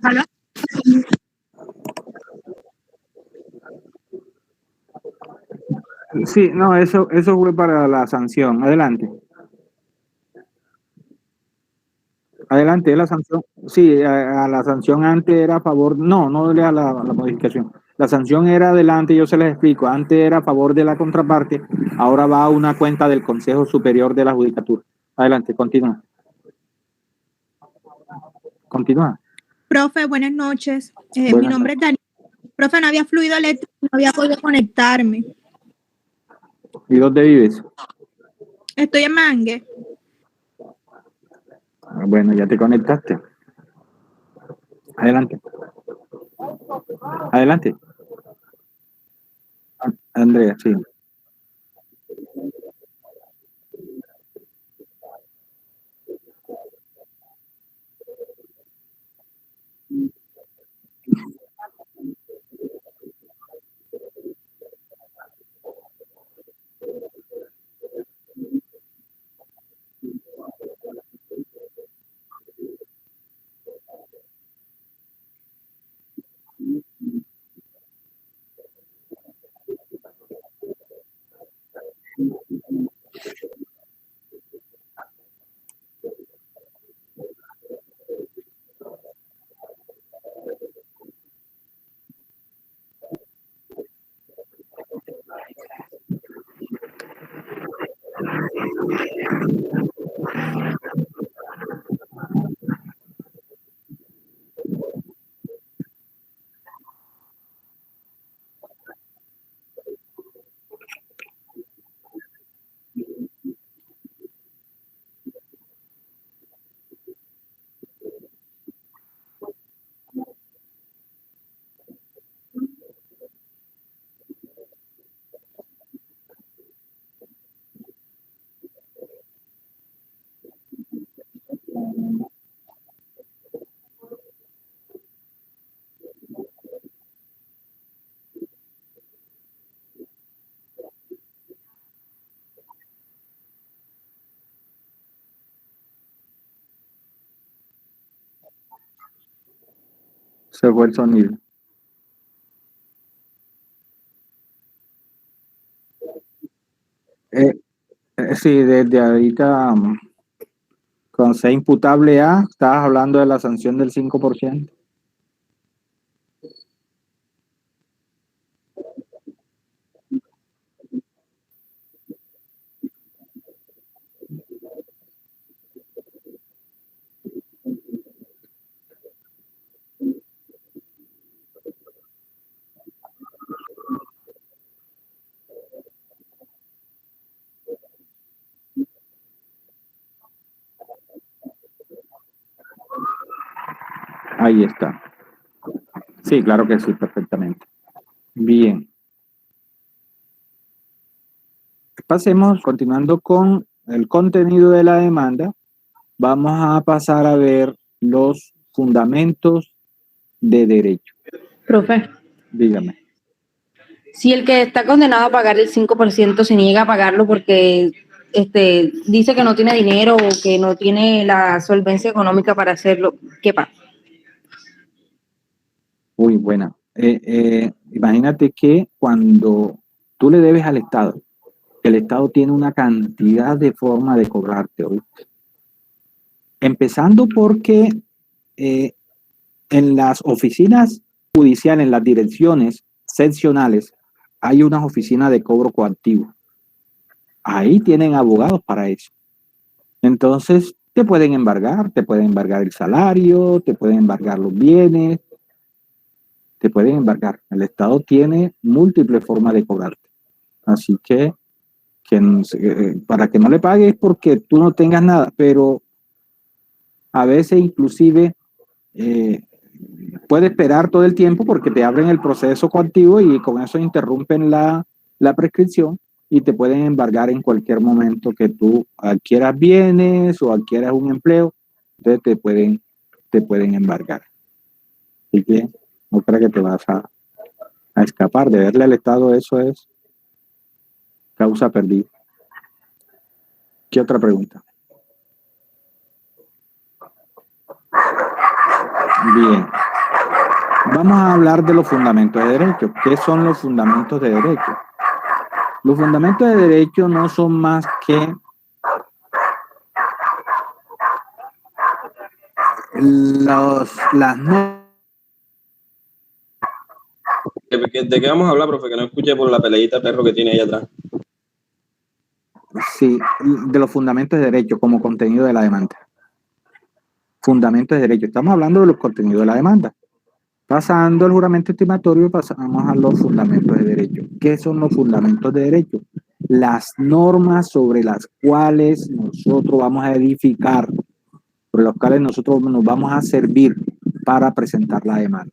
S5: ¿Aló?
S1: Sí, no, eso fue para la sanción. Adelante. Adelante, la sanción. Sí, a la sanción antes era a favor, no lea la modificación. La sanción era adelante, yo se les explico, antes era a favor de la contraparte, ahora va a una cuenta del Consejo Superior de la Judicatura. Adelante, continúa. Continúa.
S16: Profe, buenas noches. Mi
S1: Buenas
S16: nombre es Daniel. Profe, no había fluido eléctrico, no había podido conectarme.
S1: ¿Y dónde vives?
S16: Estoy en Mangue.
S1: Bueno, ya te conectaste. Adelante. Adelante. Andrea, sí. Se fue el sonido. Sí, desde ahorita, con ser imputable a, estabas hablando de la sanción del 5%. Ahí está. Sí, claro que sí, perfectamente. Bien. Pasemos, continuando con el contenido de la demanda, vamos a pasar a ver los fundamentos de derecho.
S7: Profe,
S1: Dígame.
S7: si el que está condenado a pagar el 5% se niega a pagarlo porque dice que no tiene dinero o que no tiene la solvencia económica para hacerlo, ¿qué pasa?
S1: Uy, buena. Imagínate que cuando tú le debes al Estado, el Estado tiene una cantidad de formas de cobrarte hoy. Empezando porque en las oficinas judiciales, en las direcciones seccionales, hay unas oficinas de cobro coactivo. Ahí tienen abogados para eso. Entonces, te pueden embargar el salario, te pueden embargar los bienes, te pueden embargar. El Estado tiene múltiples formas de cobrarte. Así que para que no le pagues porque tú no tengas nada, pero a veces inclusive puede esperar todo el tiempo porque te abren el proceso coactivo y con eso interrumpen la prescripción y te pueden embargar en cualquier momento que tú adquieras bienes o adquieras un empleo, entonces te pueden embargar. Así que no creas que te vas a escapar. De verle al Estado, eso es causa perdida. ¿Qué otra pregunta? Bien. Vamos a hablar de los fundamentos de derecho. ¿Qué son los fundamentos de derecho? Los fundamentos de derecho no son más que las normas.
S8: ¿De qué vamos a hablar, profe? Que no escuche por la peleita de perro que tiene ahí atrás.
S1: Sí, de los fundamentos de derecho como contenido de la demanda. Fundamentos de derecho. Estamos hablando de los contenidos de la demanda. Pasando el juramento estimatorio, pasamos a los fundamentos de derecho. ¿Qué son los fundamentos de derecho? Las normas sobre las cuales nosotros vamos a edificar, sobre las cuales nosotros nos vamos a servir para presentar la demanda.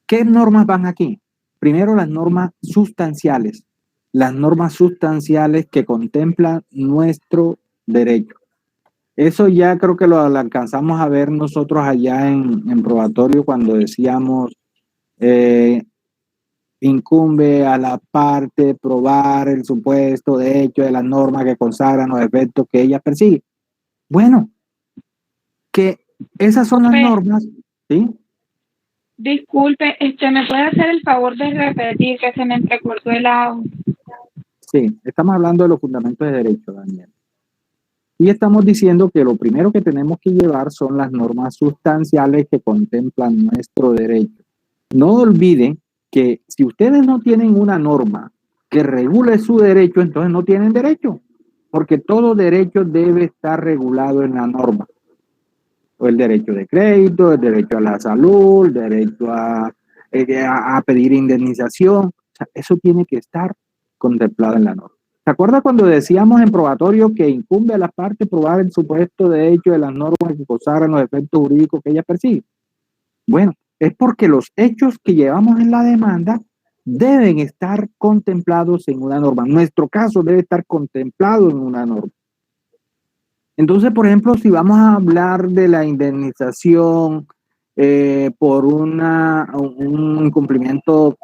S1: ¿Qué normas van aquí? Primero, las normas sustanciales. Las normas sustanciales que contemplan nuestro derecho. Eso ya creo que lo alcanzamos a ver nosotros allá en probatorio cuando decíamos incumbe a la parte probar el supuesto de hecho de las normas que consagran los efectos que ella persigue. Bueno, que esas son las normas, ¿sí?
S18: Disculpe, ¿me puede hacer el favor de repetir que se me entrecortó el audio?
S1: Sí, estamos hablando de los fundamentos de derecho, Daniel. Y estamos diciendo que lo primero que tenemos que llevar son las normas sustanciales que contemplan nuestro derecho. No olviden que si ustedes no tienen una norma que regule su derecho, entonces no tienen derecho, porque todo derecho debe estar regulado en la norma. O el derecho de crédito, el derecho a la salud, el derecho a pedir indemnización. O sea, eso tiene que estar contemplado en la norma. ¿Se acuerda cuando decíamos en probatorio que incumbe a la parte probar el supuesto de hecho de las normas que consagran los efectos jurídicos que ella persigue? Bueno, es porque los hechos que llevamos en la demanda deben estar contemplados en una norma. Nuestro caso debe estar contemplado en una norma. Entonces, por ejemplo, si vamos a hablar de la indemnización por un incumplimiento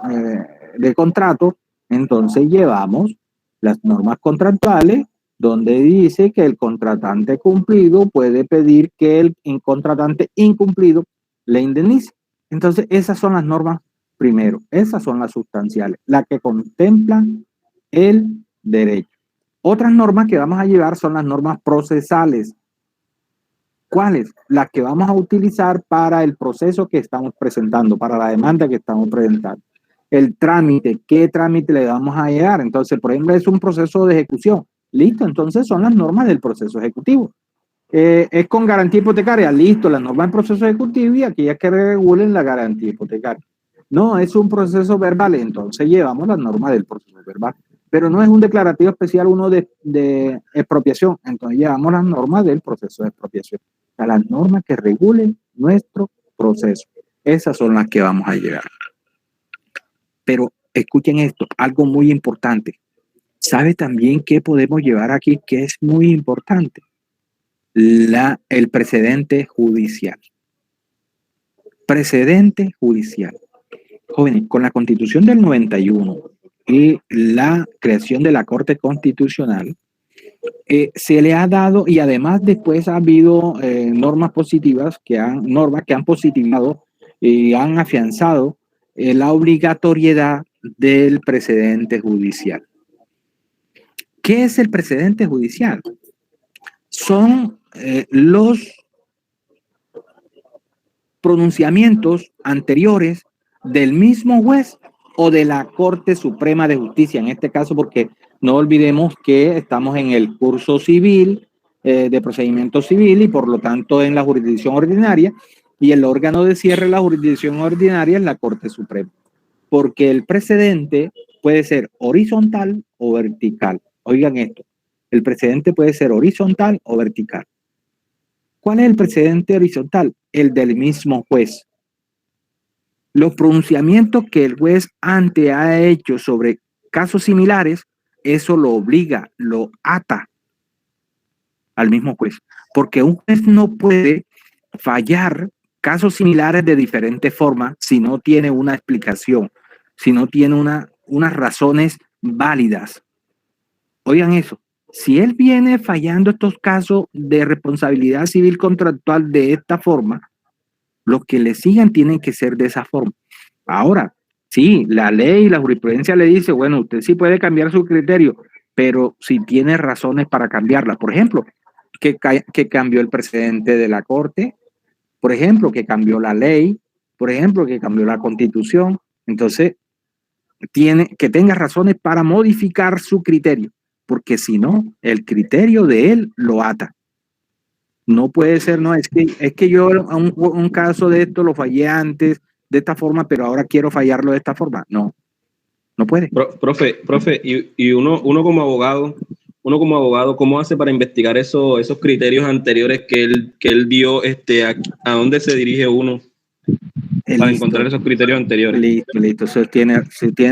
S1: de contrato, entonces llevamos las normas contractuales donde dice que el contratante cumplido puede pedir que el contratante incumplido le indemnice. Entonces, esas son las normas primero, esas son las sustanciales, las que contemplan el derecho. Otras normas que vamos a llevar son las normas procesales. ¿Cuáles? Las que vamos a utilizar para el proceso que estamos presentando, para la demanda que estamos presentando. El trámite, ¿qué trámite le vamos a llegar? Entonces, por ejemplo, es un proceso de ejecución. Listo, entonces son las normas del proceso ejecutivo. Es con garantía hipotecaria. Listo, las normas del proceso ejecutivo y aquellas que regulen la garantía hipotecaria. No, es un proceso verbal, entonces llevamos las normas del proceso verbal. Pero no es un declarativo especial uno de expropiación, entonces llevamos las normas del proceso de expropiación. O sea, las normas que regulen nuestro proceso. Esas son las que vamos a llevar. Pero escuchen esto, algo muy importante. ¿Sabe también qué podemos llevar aquí que es muy importante? El precedente judicial. Precedente judicial. Jóvenes, con la Constitución del 91 y la creación de la Corte Constitucional, se le ha dado, y además después ha habido normas positivas que han positivado y han afianzado la obligatoriedad del precedente judicial. ¿Qué es el precedente judicial? Son los pronunciamientos anteriores del mismo juez o de la Corte Suprema de Justicia, en este caso, porque no olvidemos que estamos en el curso civil, de procedimiento civil, y por lo tanto en la jurisdicción ordinaria, y el órgano de cierre de la jurisdicción ordinaria es la Corte Suprema, porque el precedente puede ser horizontal o vertical. Oigan esto, el precedente puede ser horizontal o vertical. ¿Cuál es el precedente horizontal? El del mismo juez. Los pronunciamientos que el juez antes ha hecho sobre casos similares, eso lo obliga, lo ata al mismo juez. Porque un juez no puede fallar casos similares de diferente forma si no tiene una explicación, si no tiene unas razones válidas. Oigan eso, si él viene fallando estos casos de responsabilidad civil contractual de esta forma, Los que le sigan tienen que ser de esa forma. Ahora, sí, la ley, la jurisprudencia le dice, bueno, usted sí puede cambiar su criterio, pero si tiene razones para cambiarla. Por ejemplo, que cambió el presidente de la Corte, por ejemplo, que cambió la ley, por ejemplo, que cambió la Constitución. Entonces, tiene que tenga razones para modificar su criterio, porque si no, el criterio de él lo ata. No puede ser, no, es que yo un caso de esto lo fallé antes de esta forma, pero ahora quiero fallarlo de esta forma. No, no puede.
S8: Profe, y uno como abogado, ¿cómo hace para investigar esos criterios anteriores que él dio, a dónde se dirige uno para encontrar esos criterios anteriores?
S1: Listo, eso tiene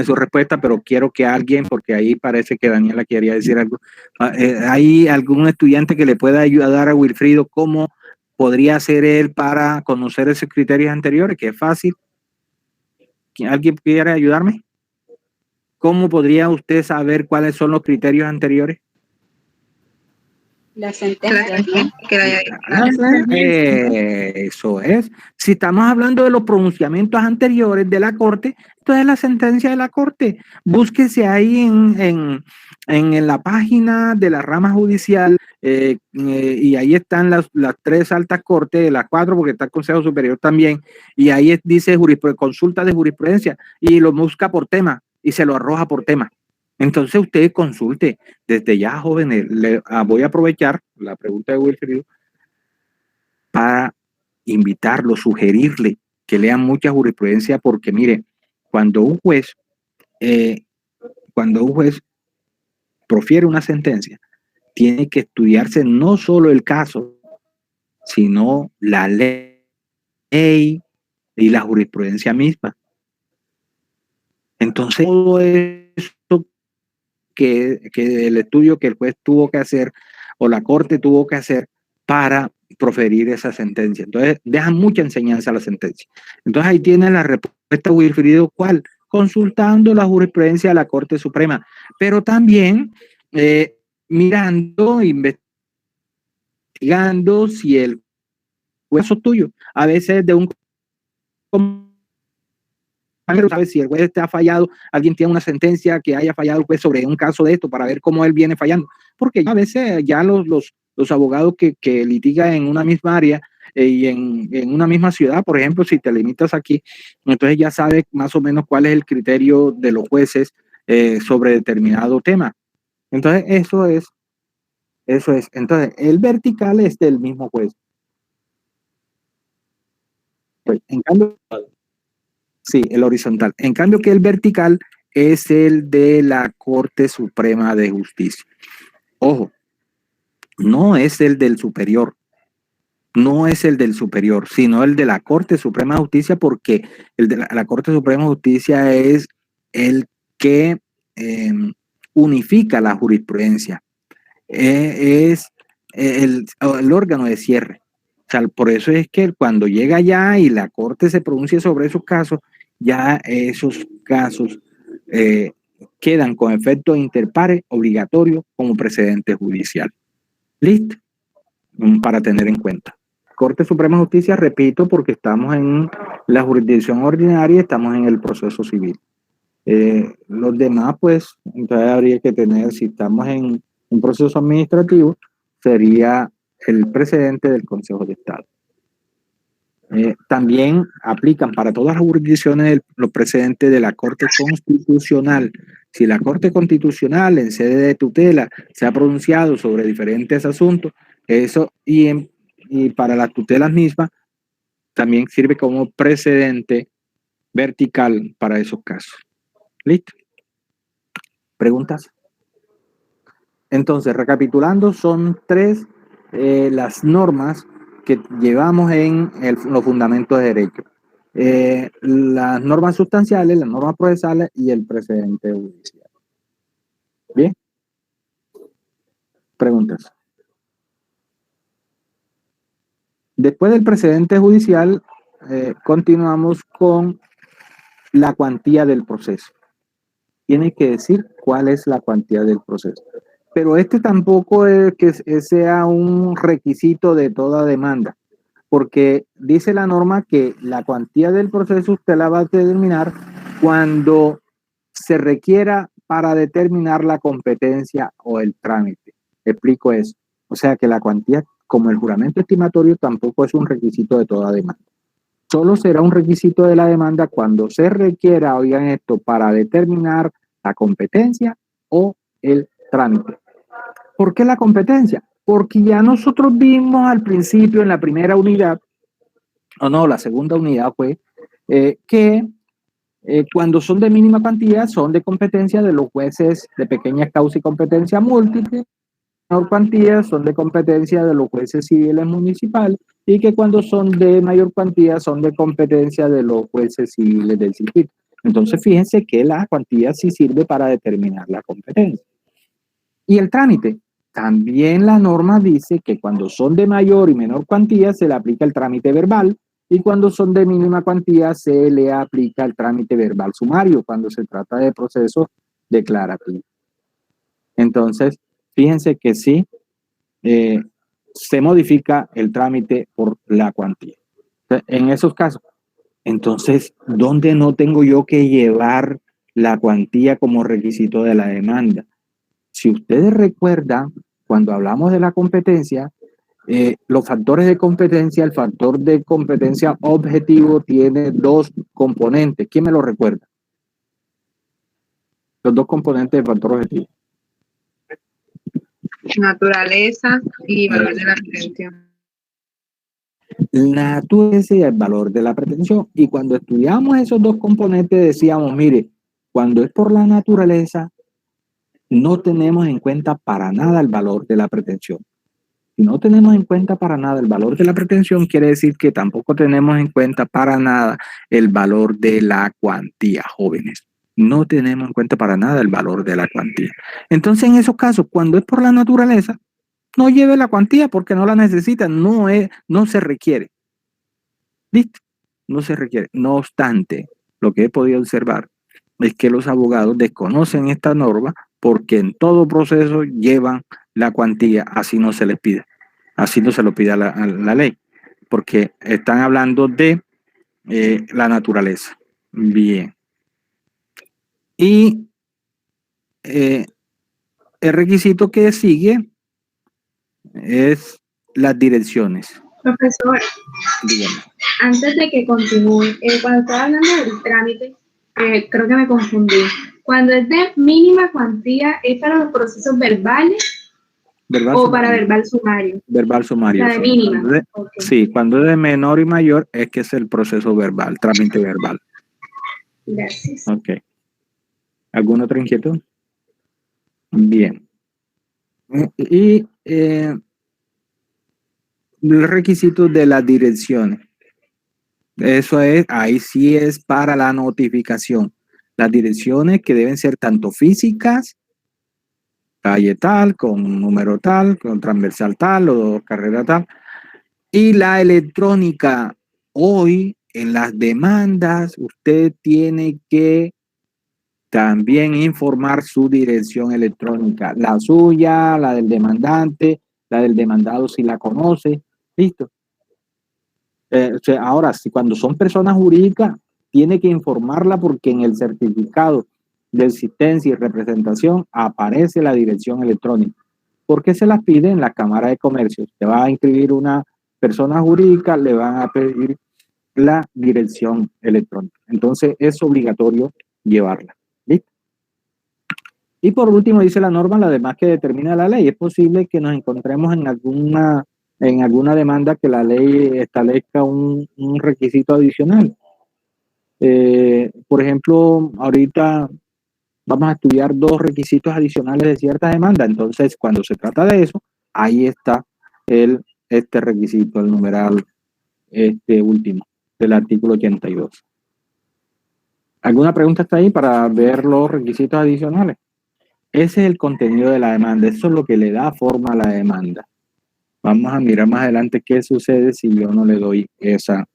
S1: su respuesta, pero quiero que alguien, porque ahí parece que Daniela quería decir algo, ¿hay algún estudiante que le pueda ayudar a Wilfrido cómo podría hacer él para conocer esos criterios anteriores? Que es fácil. ¿Alguien quiere ayudarme? ¿Cómo podría usted saber cuáles son los criterios anteriores?
S6: La sentencia.
S1: Eso es. Si estamos hablando de los pronunciamientos anteriores de la Corte, entonces la sentencia de la Corte. Búsquese ahí en la página de la rama judicial y ahí están las 3 altas cortes, las 4 porque está el Consejo Superior también, y ahí dice consulta de jurisprudencia y lo busca por tema y se lo arroja por tema. Entonces usted consulte desde ya, jóvenes. Voy a aprovechar la pregunta de Wilfrido para invitarlo, sugerirle que lean mucha jurisprudencia, porque mire, cuando un juez profiere una sentencia, tiene que estudiarse no solo el caso, sino la ley y la jurisprudencia misma. Entonces, todo eso que el estudio que el juez tuvo que hacer o la Corte tuvo que hacer para proferir esa sentencia. Entonces, dejan mucha enseñanza a la sentencia. Entonces, ahí tiene la respuesta, Wilfrido, ¿cuál? Consultando la jurisprudencia de la Corte Suprema, pero también mirando, investigando si el juez es tuyo. A veces de un ¿sabes? Si el juez te ha fallado, alguien tiene una sentencia que haya fallado el juez sobre un caso de esto para ver cómo él viene fallando, porque a veces ya los abogados que litigan en una misma área y en una misma ciudad, por ejemplo, si te limitas aquí, entonces ya sabes más o menos cuál es el criterio de los jueces sobre determinado tema. Entonces eso es. Entonces el vertical es del mismo juez. Pues, en cambio, sí, el horizontal. En cambio que el vertical es el de la Corte Suprema de Justicia. Ojo, no es el del superior. No es el del superior, sino el de la Corte Suprema de Justicia, porque el de la Corte Suprema de Justicia es el que unifica la jurisprudencia. Es el órgano de cierre. O sea, por eso es que cuando llega allá y la Corte se pronuncia sobre esos casos, ya esos casos quedan con efecto inter pares obligatorio como precedente judicial. ¿Listo? Para tener en cuenta. Corte Suprema de Justicia, repito, porque estamos en la jurisdicción ordinaria, estamos en el proceso civil. Los demás, pues, entonces habría que tener, si estamos en un proceso administrativo, sería el precedente del Consejo de Estado. También aplican para todas las jurisdicciones los precedentes de la Corte Constitucional. Si la Corte Constitucional en sede de tutela se ha pronunciado sobre diferentes asuntos, eso y para las tutelas mismas también sirve como precedente vertical para esos casos. ¿Listo? ¿Preguntas? Entonces, recapitulando, son 3 las normas que llevamos en los fundamentos de derecho. Las normas sustanciales, las normas procesales y el precedente judicial. ¿Bien? Preguntas. Después del precedente judicial, continuamos con la cuantía del proceso. Tiene que decir cuál es la cuantía del proceso. Pero tampoco es que sea un requisito de toda demanda, porque dice la norma que la cuantía del proceso usted la va a determinar cuando se requiera para determinar la competencia o el trámite. Explico eso. O sea que la cuantía, como el juramento estimatorio, tampoco es un requisito de toda demanda. Solo será un requisito de la demanda cuando se requiera, oigan esto, para determinar la competencia o el trámite. ¿Por qué la competencia? Porque ya nosotros vimos al principio en la primera unidad, o no, la segunda unidad fue, que cuando son de mínima cuantía son de competencia de los jueces de pequeñas causas y competencia múltiple, menor cuantía son de competencia de los jueces civiles municipales y que cuando son de mayor cuantía son de competencia de los jueces civiles del circuito. Entonces fíjense que la cuantía sí sirve para determinar la competencia. Y el trámite, también la norma dice que cuando son de mayor y menor cuantía se le aplica el trámite verbal y cuando son de mínima cuantía se le aplica el trámite verbal sumario cuando se trata de procesos declarativos. Entonces, fíjense que sí, se modifica el trámite por la cuantía. En esos casos, entonces, ¿dónde no tengo yo que llevar la cuantía como requisito de la demanda? Si ustedes recuerdan, cuando hablamos de la competencia, los factores de competencia, el factor de competencia objetivo tiene dos componentes. ¿Quién me lo recuerda? Los dos componentes del factor objetivo.
S6: Naturaleza y valor de la pretensión.
S1: La naturaleza y el valor de la pretensión. Y cuando estudiamos esos dos componentes decíamos, mire, cuando es por la naturaleza, no tenemos en cuenta para nada el valor de la pretensión. Si no tenemos en cuenta para nada el valor de la pretensión, quiere decir que tampoco tenemos en cuenta para nada el valor de la cuantía, jóvenes. No tenemos en cuenta para nada el valor de la cuantía. Entonces, en esos casos, cuando es por la naturaleza, no lleve la cuantía porque no la necesita, no se requiere. ¿Listo? No se requiere. No obstante, lo que he podido observar es que los abogados desconocen esta norma porque en todo proceso llevan la cuantía, así no se les pide. Así no se lo pide a la ley, porque están hablando de la naturaleza. Bien. Y el requisito que sigue es las direcciones.
S19: Profesor,
S1: Dígame.
S19: antes de que continúe, cuando estaba hablando del trámite, creo que me confundí. Cuando es de mínima cuantía, ¿es para los procesos verbales
S1: Verbal
S19: o
S1: sumario.
S19: para verbal sumario?
S1: Verbal sumario.
S19: La de mínima.
S1: Sí, cuando es de menor y mayor es que es el proceso verbal, trámite verbal.
S19: Gracias.
S1: Ok. ¿Alguna otra inquietud? Bien. Y los requisitos de las direcciones. Eso es, ahí sí es para la notificación. Las direcciones que deben ser tanto físicas, calle tal, con número tal, con transversal tal o carrera tal, y la electrónica. Hoy en las demandas usted tiene que también informar su dirección electrónica, la suya, la del demandante, la del demandado si la conoce, listo. O sea, ahora, si cuando son personas jurídicas, tiene que informarla porque en el certificado de existencia y representación aparece la dirección electrónica. ¿Por qué se las pide en la Cámara de Comercio? Te va a inscribir una persona jurídica, le van a pedir la dirección electrónica. Entonces, es obligatorio llevarla. ¿Listo? Y por último, dice la norma, la demás que determina la ley. Es posible que nos encontremos en alguna demanda que la ley establezca un requisito adicional. Por ejemplo, ahorita vamos a estudiar dos requisitos adicionales de cierta demanda. Entonces, cuando se trata de eso, ahí está este requisito, el numeral último del artículo 82. ¿Alguna pregunta hasta ahí para ver los requisitos adicionales? Ese es el contenido de la demanda. Eso es lo que le da forma a la demanda. Vamos a mirar más adelante qué sucede si yo no le doy ese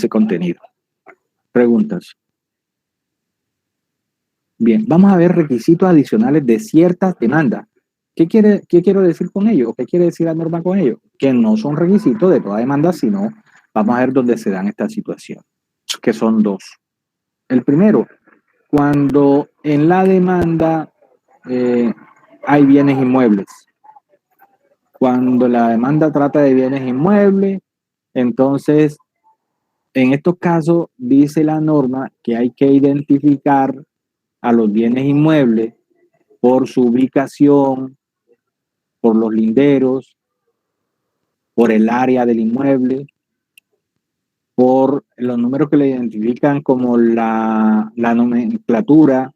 S1: contenido. Preguntas. Bien, vamos a ver requisitos adicionales de ciertas demandas. ¿Qué quiero decir con ello? ¿O qué quiere decir la norma con ello? Que no son requisitos de toda demanda, sino vamos a ver dónde se dan estas situaciones, que son dos. El primero, cuando en la demanda hay bienes inmuebles. Cuando la demanda trata de bienes inmuebles, entonces, en estos casos, dice la norma que hay que identificar a los bienes inmuebles por su ubicación, por los linderos, por el área del inmueble, por los números que le identifican como la nomenclatura,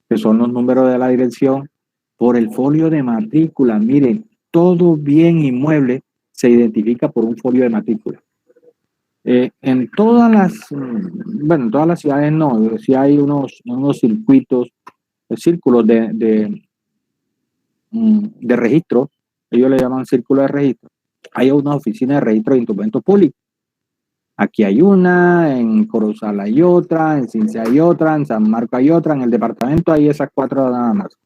S1: que son los números de la dirección, por el folio de matrícula. Miren, todo bien inmueble se identifica por un folio de matrícula. En todas las ciudades no, sí hay unos círculos de registro, ellos le llaman círculo de registro. Hay una oficina de registro de instrumentos públicos. Aquí hay una, en Corozal hay otra, en Cincia hay otra, en San Marcos hay otra, en el departamento hay esas 4 nada más.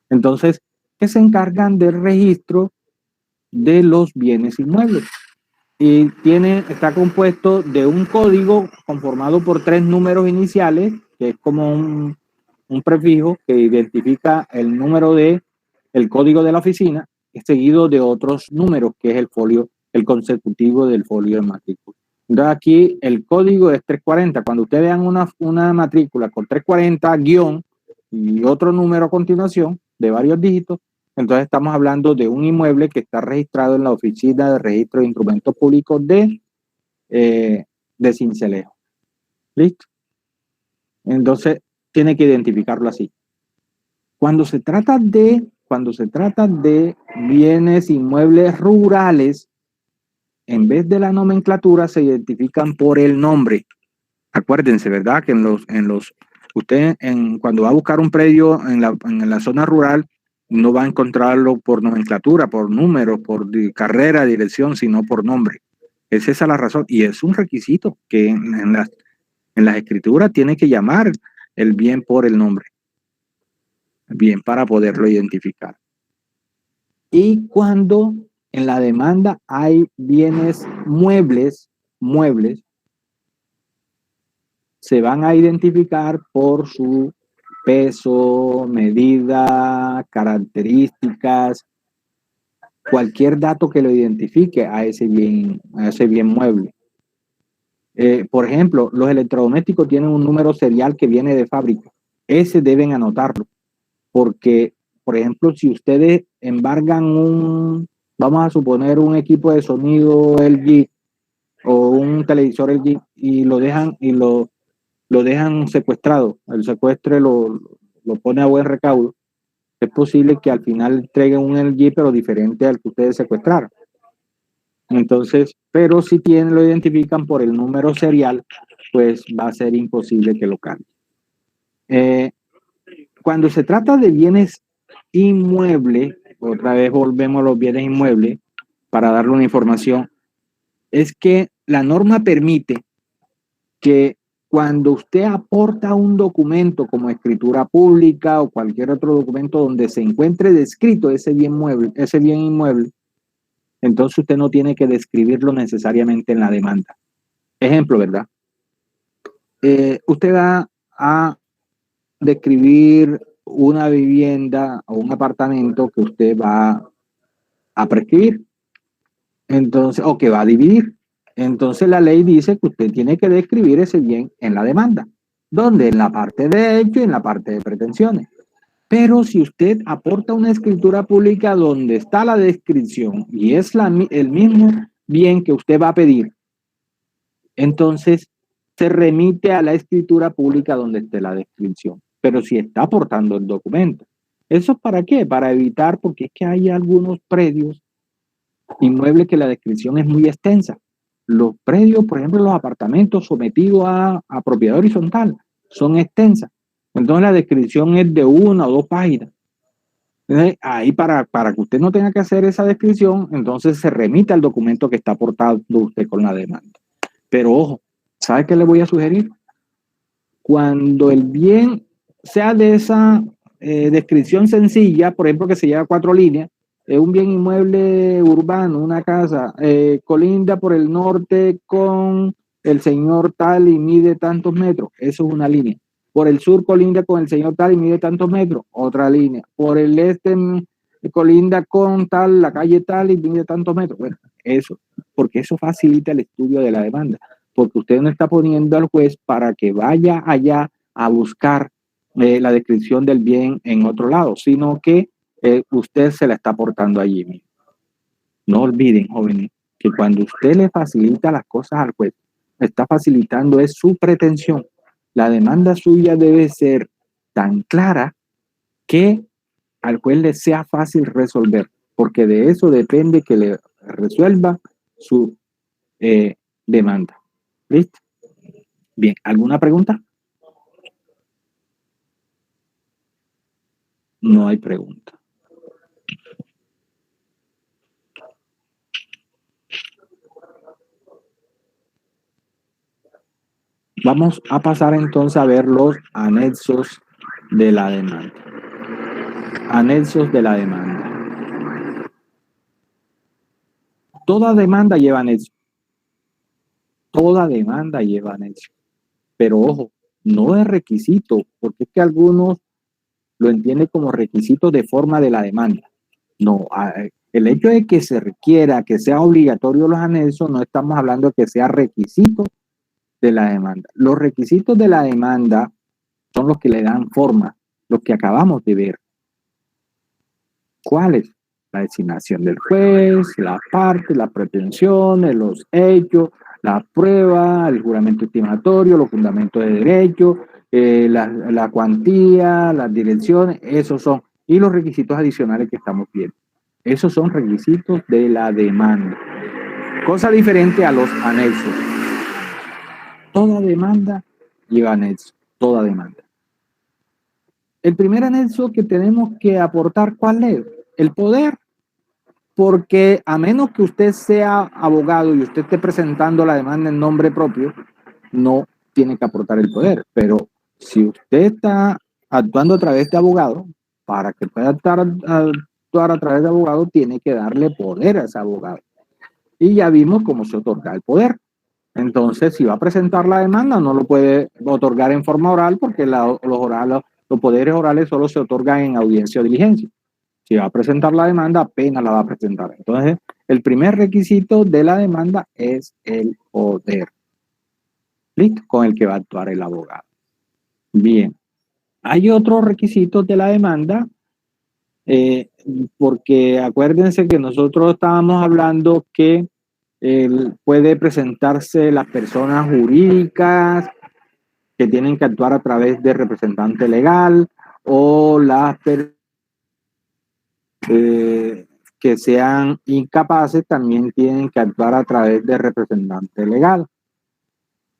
S1: Entonces, que se encargan del registro de los bienes inmuebles. Y está compuesto de un código conformado por 3 números iniciales, que es como un prefijo que identifica el número el código de la oficina, seguido de otros números, que es el consecutivo del folio de matrícula. Entonces aquí el código es 340. Cuando ustedes vean una matrícula con 340 guión y otro número a continuación de varios dígitos, entonces estamos hablando de un inmueble que está registrado en la Oficina de Registro de Instrumentos Públicos de Sincelejo. ¿Listo? Entonces tiene que identificarlo así. Cuando se trata de bienes inmuebles rurales, en vez de la nomenclatura se identifican por el nombre. Acuérdense, ¿verdad? Que cuando va a buscar un predio en la zona rural, no va a encontrarlo por nomenclatura, por número, por carrera, dirección, sino por nombre. Es esa la razón, y es un requisito que en las escrituras tiene que llamar el bien por el nombre, bien para poderlo identificar. Y cuando en la demanda hay bienes muebles, se van a identificar por su peso, medida, características, cualquier dato que lo identifique a ese bien mueble. Por ejemplo, los electrodomésticos tienen un número serial que viene de fábrica. Ese deben anotarlo, porque, por ejemplo, si ustedes embargan vamos a suponer un equipo de sonido LG o un televisor LG y lo dejan secuestrado, el secuestre lo pone a buen recaudo, es posible que al final entreguen un LG pero diferente al que ustedes secuestraron. Entonces, pero si lo identifican por el número serial, pues va a ser imposible que lo cambien. Cuando se trata de bienes inmuebles, otra vez volvemos a los bienes inmuebles para darle una información, es que la norma permite que cuando usted aporta un documento como escritura pública o cualquier otro documento donde se encuentre descrito ese bien inmueble, entonces usted no tiene que describirlo necesariamente en la demanda. Ejemplo, ¿verdad? Usted va a describir una vivienda o un apartamento que usted va a prescribir, entonces, o que va a dividir. Entonces la ley dice que usted tiene que describir ese bien en la demanda. ¿Dónde? En la parte de hecho y en la parte de pretensiones. Pero si usted aporta una escritura pública donde está la descripción y es el mismo bien que usted va a pedir, entonces se remite a la escritura pública donde esté la descripción. Pero si está aportando el documento. ¿Eso para qué? Para evitar, porque es que hay algunos predios inmuebles que la descripción es muy extensa. Los predios, por ejemplo, los apartamentos sometidos a propiedad horizontal son extensas. Entonces la descripción es de 1 o 2 páginas. Entonces, ahí para que usted no tenga que hacer esa descripción, entonces se remite al documento que está aportando usted con la demanda. Pero ojo, ¿sabe qué le voy a sugerir? Cuando el bien sea de esa descripción sencilla, por ejemplo, que se lleva 4 líneas, un bien inmueble urbano, una casa, colinda por el norte con el señor tal y mide tantos metros, eso es una línea. Por el sur colinda con el señor tal y mide tantos metros, otra línea. Por el este colinda con tal, la calle tal y mide tantos metros. Bueno, eso, porque eso facilita el estudio de la demanda, porque usted no está poniendo al juez para que vaya allá a buscar la descripción del bien en otro lado, sino que usted se la está aportando allí mismo. No olviden, jóvenes, que cuando usted le facilita las cosas al juez, está facilitando es su pretensión. La demanda suya debe ser tan clara que al juez le sea fácil resolver, porque de eso depende que le resuelva su demanda. ¿Listo? Bien, ¿alguna pregunta? No hay pregunta. Vamos a pasar entonces a ver los anexos de la demanda. Anexos de la demanda. Toda demanda lleva anexo. Toda demanda lleva anexo. Pero ojo, no es requisito, porque es que algunos lo entienden como requisito de forma de la demanda. No, el hecho de que se requiera, que sea obligatorio los anexos, no estamos hablando de que sea requisito de la demanda. Los requisitos de la demanda son los que le dan forma, los que acabamos de ver. ¿Cuáles? La designación del juez, la parte, las pretensiones, los hechos, la prueba, el juramento estimatorio, los fundamentos de derecho, la cuantía, las direcciones, esos son, y los requisitos adicionales que estamos viendo. Esos son requisitos de la demanda. Cosa diferente a los anexos. Toda demanda lleva anexo, toda demanda. El primer anexo que tenemos que aportar, ¿cuál es? El poder. Porque a menos que usted sea abogado y usted esté presentando la demanda en nombre propio, no tiene que aportar el poder. Pero si usted está actuando a través de abogado, para que pueda actuar a través de abogado, tiene que darle poder a ese abogado. Y ya vimos cómo se otorga el poder. Entonces, si va a presentar la demanda, no lo puede otorgar en forma oral, porque los poderes orales solo se otorgan en audiencia o diligencia. Si va a presentar la demanda, apenas la va a presentar. Entonces, el primer requisito de la demanda es el poder. ¿Listo? Con el que va a actuar el abogado. Bien. Hay otros requisitos de la demanda, porque acuérdense que nosotros estábamos hablando que puede presentarse las personas jurídicas que tienen que actuar a través de representante legal o las personas que sean incapaces también tienen que actuar a través de representante legal.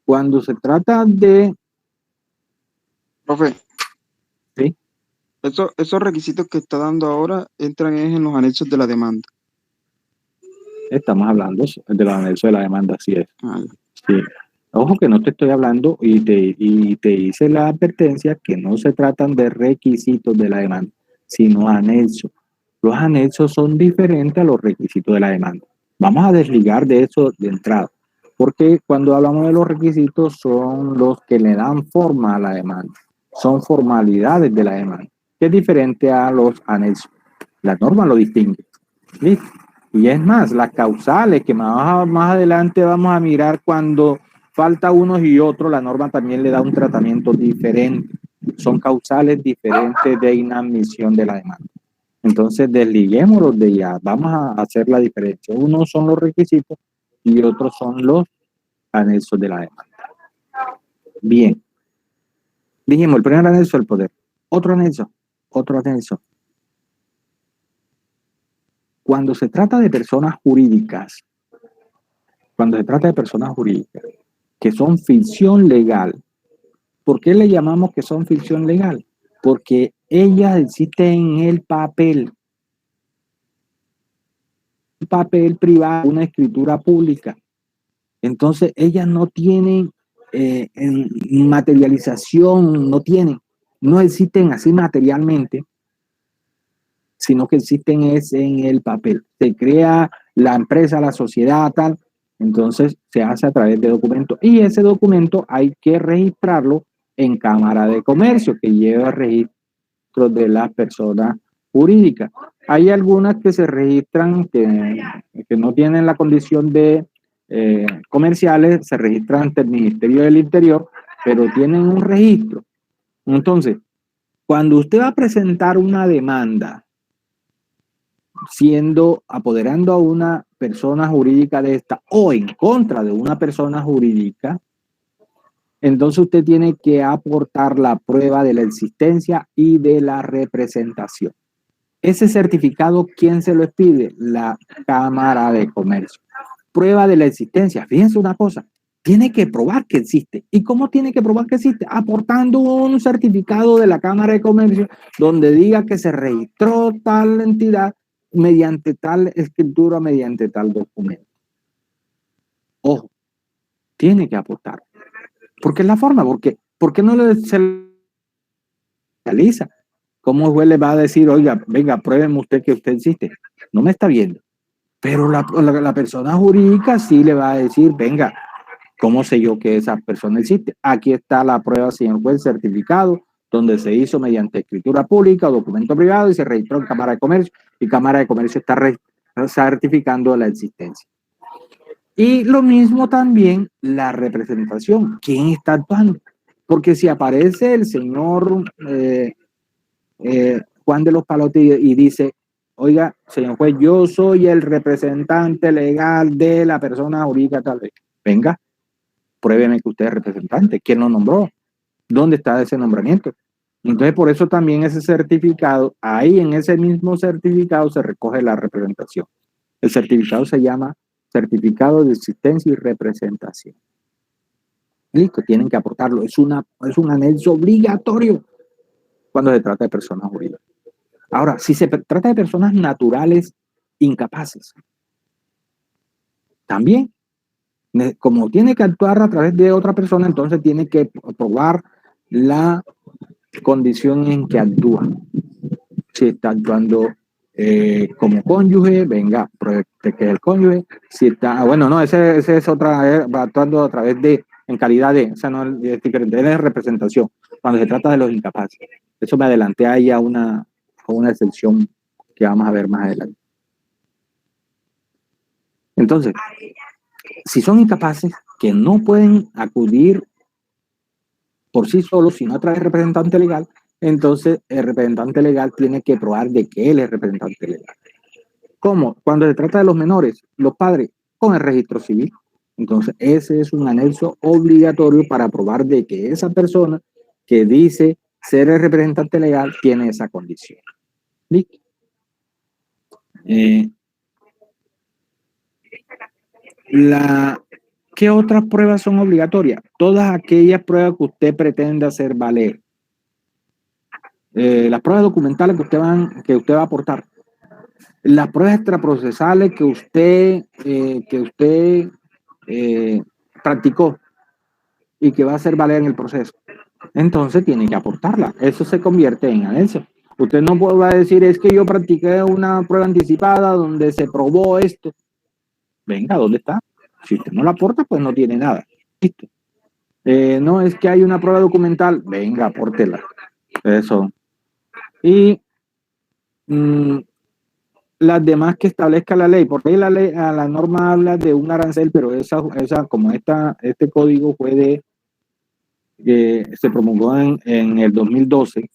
S1: Cuando se trata de...
S20: Profe.
S1: ¿Sí?
S20: Esos requisitos que está dando ahora entran en los anexos de la demanda.
S1: Estamos hablando de los anexos de la demanda, así es. Sí. Ojo que no te estoy hablando y te hice la advertencia que no se tratan de requisitos de la demanda, sino anexos. Los anexos son diferentes a los requisitos de la demanda. Vamos a desligar de eso de entrada, porque cuando hablamos de los requisitos son los que le dan forma a la demanda. Son formalidades de la demanda, que es diferente a los anexos. La norma lo distingue. ¿Listo? Y es más, las causales que más adelante vamos a mirar cuando falta unos y otros, la norma también le da un tratamiento diferente. Son causales diferentes de inadmisión de la demanda. Entonces, desliguémoslos de ya. Vamos a hacer la diferencia. Unos son los requisitos y otros son los anexos de la demanda. Bien. Dijimos, el primer anexo, el poder. Otro anexo. Cuando se trata de personas jurídicas, que son ficción legal, ¿por qué le llamamos que son ficción legal? Porque ellas existen en el papel privado, una escritura pública. Entonces, ellas no tienen materialización, no tienen. no existen así materialmente, sino que existen es en el papel. Se crea la empresa, la sociedad, tal, entonces se hace a través de documentos. Y ese documento hay que registrarlo en Cámara de Comercio, que lleva registro de las personas jurídicas. Hay algunas que se registran, que no tienen la condición de comerciales, se registran ante el Ministerio del Interior, pero tienen un registro. Entonces, cuando usted va a presentar una demanda, apoderando a una persona jurídica de esta o en contra de una persona jurídica, entonces usted tiene que aportar la prueba de la existencia y de la representación. Ese certificado, ¿quién se lo expide? La Cámara de Comercio. Prueba de la existencia. Fíjense una cosa, tiene que probar que existe. ¿Y cómo tiene que probar que existe? Aportando un certificado de la Cámara de Comercio donde diga que se registró tal entidad mediante tal escritura, mediante tal documento. Ojo, tiene que aportar. Porque es la forma, ¿por qué no se realiza? ¿Cómo el juez le va a decir, oiga, venga, pruébeme usted que usted existe? No me está viendo. Pero la persona jurídica sí le va a decir, venga, ¿cómo sé yo que esa persona existe? Aquí está la prueba, señor juez, certificado, donde se hizo mediante escritura pública o documento privado y se registró en Cámara de Comercio, y Cámara de Comercio está certificando la existencia. Y lo mismo también la representación. ¿Quién está actuando? Porque si aparece el señor Juan de los Palotes y dice, oiga, señor juez, yo soy el representante legal de la persona jurídica tal vez. Venga, pruébeme que usted es representante. ¿Quién lo nombró? ¿Dónde está ese nombramiento? Entonces, por eso también ese certificado, ahí en ese mismo certificado se recoge la representación. El certificado se llama certificado de existencia y representación. Listo, tienen que aportarlo. Es un anexo obligatorio cuando se trata de personas jurídicas. Ahora, si se trata de personas naturales incapaces, también, como tiene que actuar a través de otra persona, entonces tiene que probar la condición en que actúa. Si está actuando como cónyuge, venga, pruebe que es el cónyuge. Si está, bueno, no, ese es otra, va actuando a través de, en calidad de, o sea, no es diferente, es representación, cuando se trata de los incapaces. Eso me adelanté ahí a una excepción que vamos a ver más adelante. Entonces, si son incapaces, que no pueden acudir por sí solos, sino a través del representante legal, entonces el representante legal tiene que probar de que él es representante legal. ¿Cómo? Cuando se trata de los menores, los padres, con el registro civil. Entonces, ese es un anexo obligatorio para probar de que esa persona que dice ser el representante legal tiene esa condición. ¿Listo? ¿Qué otras pruebas son obligatorias? Todas aquellas pruebas que usted pretende hacer valer. Las pruebas documentales que usted va a aportar. Las pruebas extraprocesales que usted practicó y que va a hacer valer en el proceso. Entonces tiene que aportarla. Eso se convierte en anexo. Usted no va a decir, es que yo practiqué una prueba anticipada donde se probó esto. Venga, ¿dónde está? Si usted no la aporta, pues no tiene nada. ¿Listo? No, es que hay una prueba documental. Venga, apórtela. Eso. Y las demás que establezca la ley, porque ahí la norma habla de un arancel, pero esa como este código fue se promulgó en el 2012,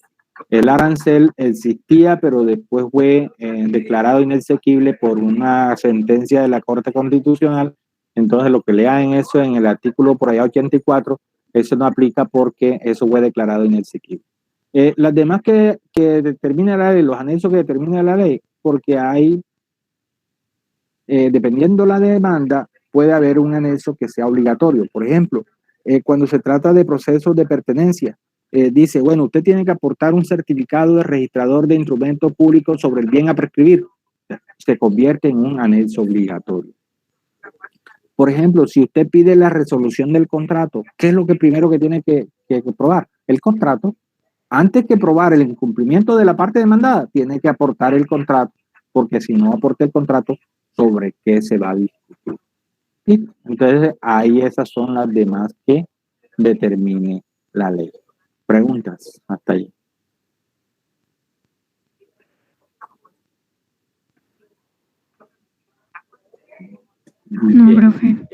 S1: el arancel existía, pero después fue declarado inexequible por una sentencia de la Corte Constitucional. Entonces lo que lean eso en el artículo por allá 84, eso no aplica porque eso fue declarado inexequible. Las demás que determina la ley, los anexos que determina la ley, porque hay, dependiendo la demanda, puede haber un anexo que sea obligatorio. Por ejemplo, cuando se trata de procesos de pertenencia, dice, bueno, usted tiene que aportar un certificado de registrador de instrumentos públicos sobre el bien a prescribir. Se convierte en un anexo obligatorio. Por ejemplo, si usted pide la resolución del contrato, ¿qué es lo que primero que tiene que probar? El contrato. antes que probar el incumplimiento de la parte demandada, tiene que aportar el contrato, porque si no aporta el contrato, ¿sobre qué se va a discutir? ¿Sí? Entonces, ahí esas son las demás que determine la ley. Preguntas hasta ahí.
S3: No,
S1: Bien.
S3: profe.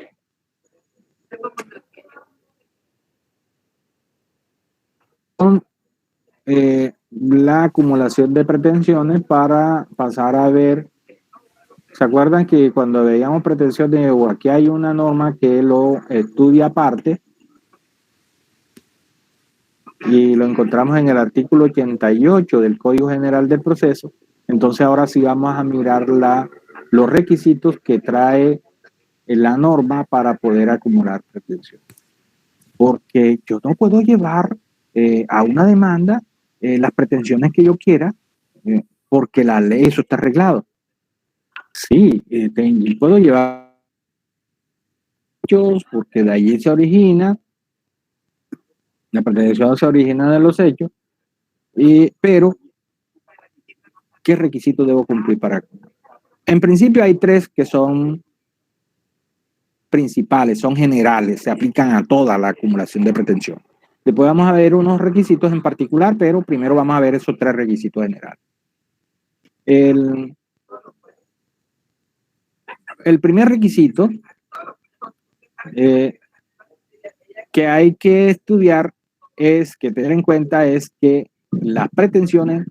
S1: Son, la acumulación de pretensiones para pasar a ver. ¿Se acuerdan que cuando veíamos pretensiones, o aquí hay una norma que lo estudia aparte y lo encontramos en el artículo 88 del Código General del Proceso? Entonces ahora sí vamos a mirar los requisitos que trae la norma para poder acumular pretensiones. Porque yo no puedo llevar a una demanda las pretensiones que yo quiera, porque la ley, eso está arreglado. Sí, puedo llevar hechos porque de allí se origina, la pretensión se origina de los hechos, pero ¿qué requisitos debo cumplir para? En principio hay tres que son principales, son generales, se aplican a toda la acumulación de pretensión. Después vamos a ver unos requisitos en particular, pero primero vamos a ver esos tres requisitos generales. El primer requisito que hay que estudiar que tener en cuenta es que las pretensiones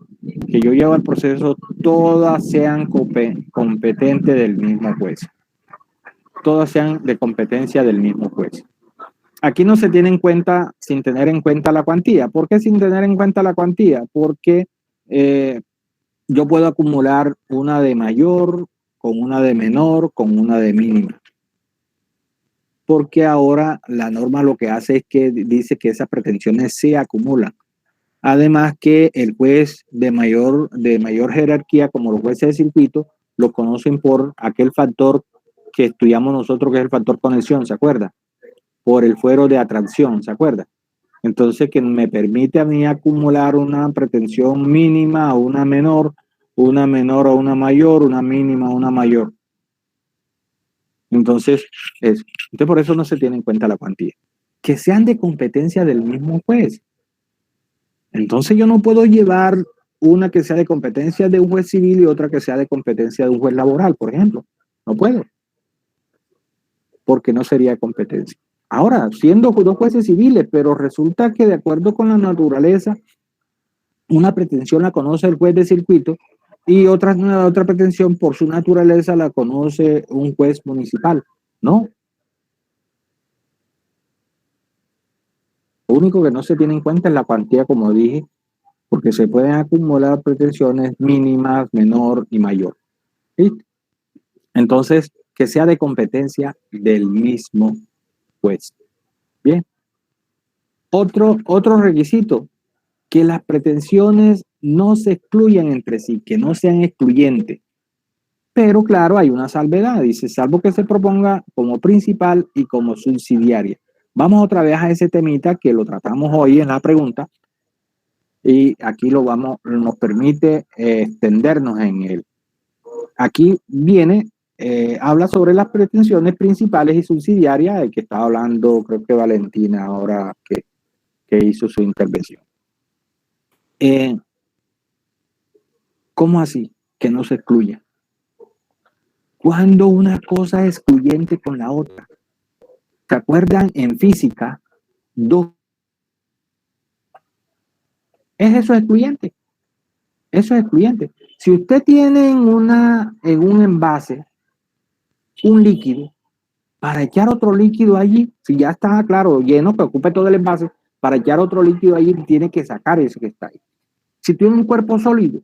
S1: que yo llevo al proceso todas sean competentes del mismo juez. Todas sean de competencia del mismo juez. Aquí no se tiene en cuenta sin tener en cuenta la cuantía. ¿Por qué sin tener en cuenta la cuantía? Porque yo puedo acumular una de mayor, con una de menor, con una de mínima. Porque ahora la norma lo que hace es que dice que esas pretensiones se acumulan. Además que el juez de mayor jerarquía, como los jueces de circuito, lo conocen por aquel factor que estudiamos nosotros, que es el factor conexión, ¿se acuerda? Por el fuero de atracción, ¿se acuerda? Entonces, que me permite a mí acumular una pretensión mínima a una menor a una mayor, una mínima a una mayor. Entonces, por eso no se tiene en cuenta la cuantía. Que sean de competencia del mismo juez. Entonces, yo no puedo llevar una que sea de competencia de un juez civil y otra que sea de competencia de un juez laboral, por ejemplo. No puedo. Porque no sería competencia. Ahora, siendo dos jueces civiles, pero resulta que de acuerdo con la naturaleza, una pretensión la conoce el juez de circuito y otra pretensión por su naturaleza la conoce un juez municipal. No. Lo único que no se tiene en cuenta es la cuantía, como dije, porque se pueden acumular pretensiones mínimas, menor y mayor. ¿Sí? Entonces, que sea de competencia del mismo juez. Bien. Otro requisito, que las pretensiones no se excluyan entre sí, que no sean excluyentes. Pero claro, hay una salvedad, dice, salvo que se proponga como principal y como subsidiaria. Vamos otra vez a ese temita que lo tratamos hoy en la pregunta y aquí nos permite extendernos en él. Aquí viene, habla sobre las pretensiones principales y subsidiarias, de que estaba hablando, creo que Valentina, ahora que hizo su intervención. ¿Cómo así? Que no se excluya. Cuando una cosa es excluyente con la otra. ¿Se acuerdan en física? ¿Es eso excluyente? Eso es excluyente. Si usted tiene en un envase un líquido, para echar otro líquido allí, si ya está, claro, lleno, que ocupe todo el envase, para echar otro líquido allí, tiene que sacar ese que está ahí. Si tiene un cuerpo sólido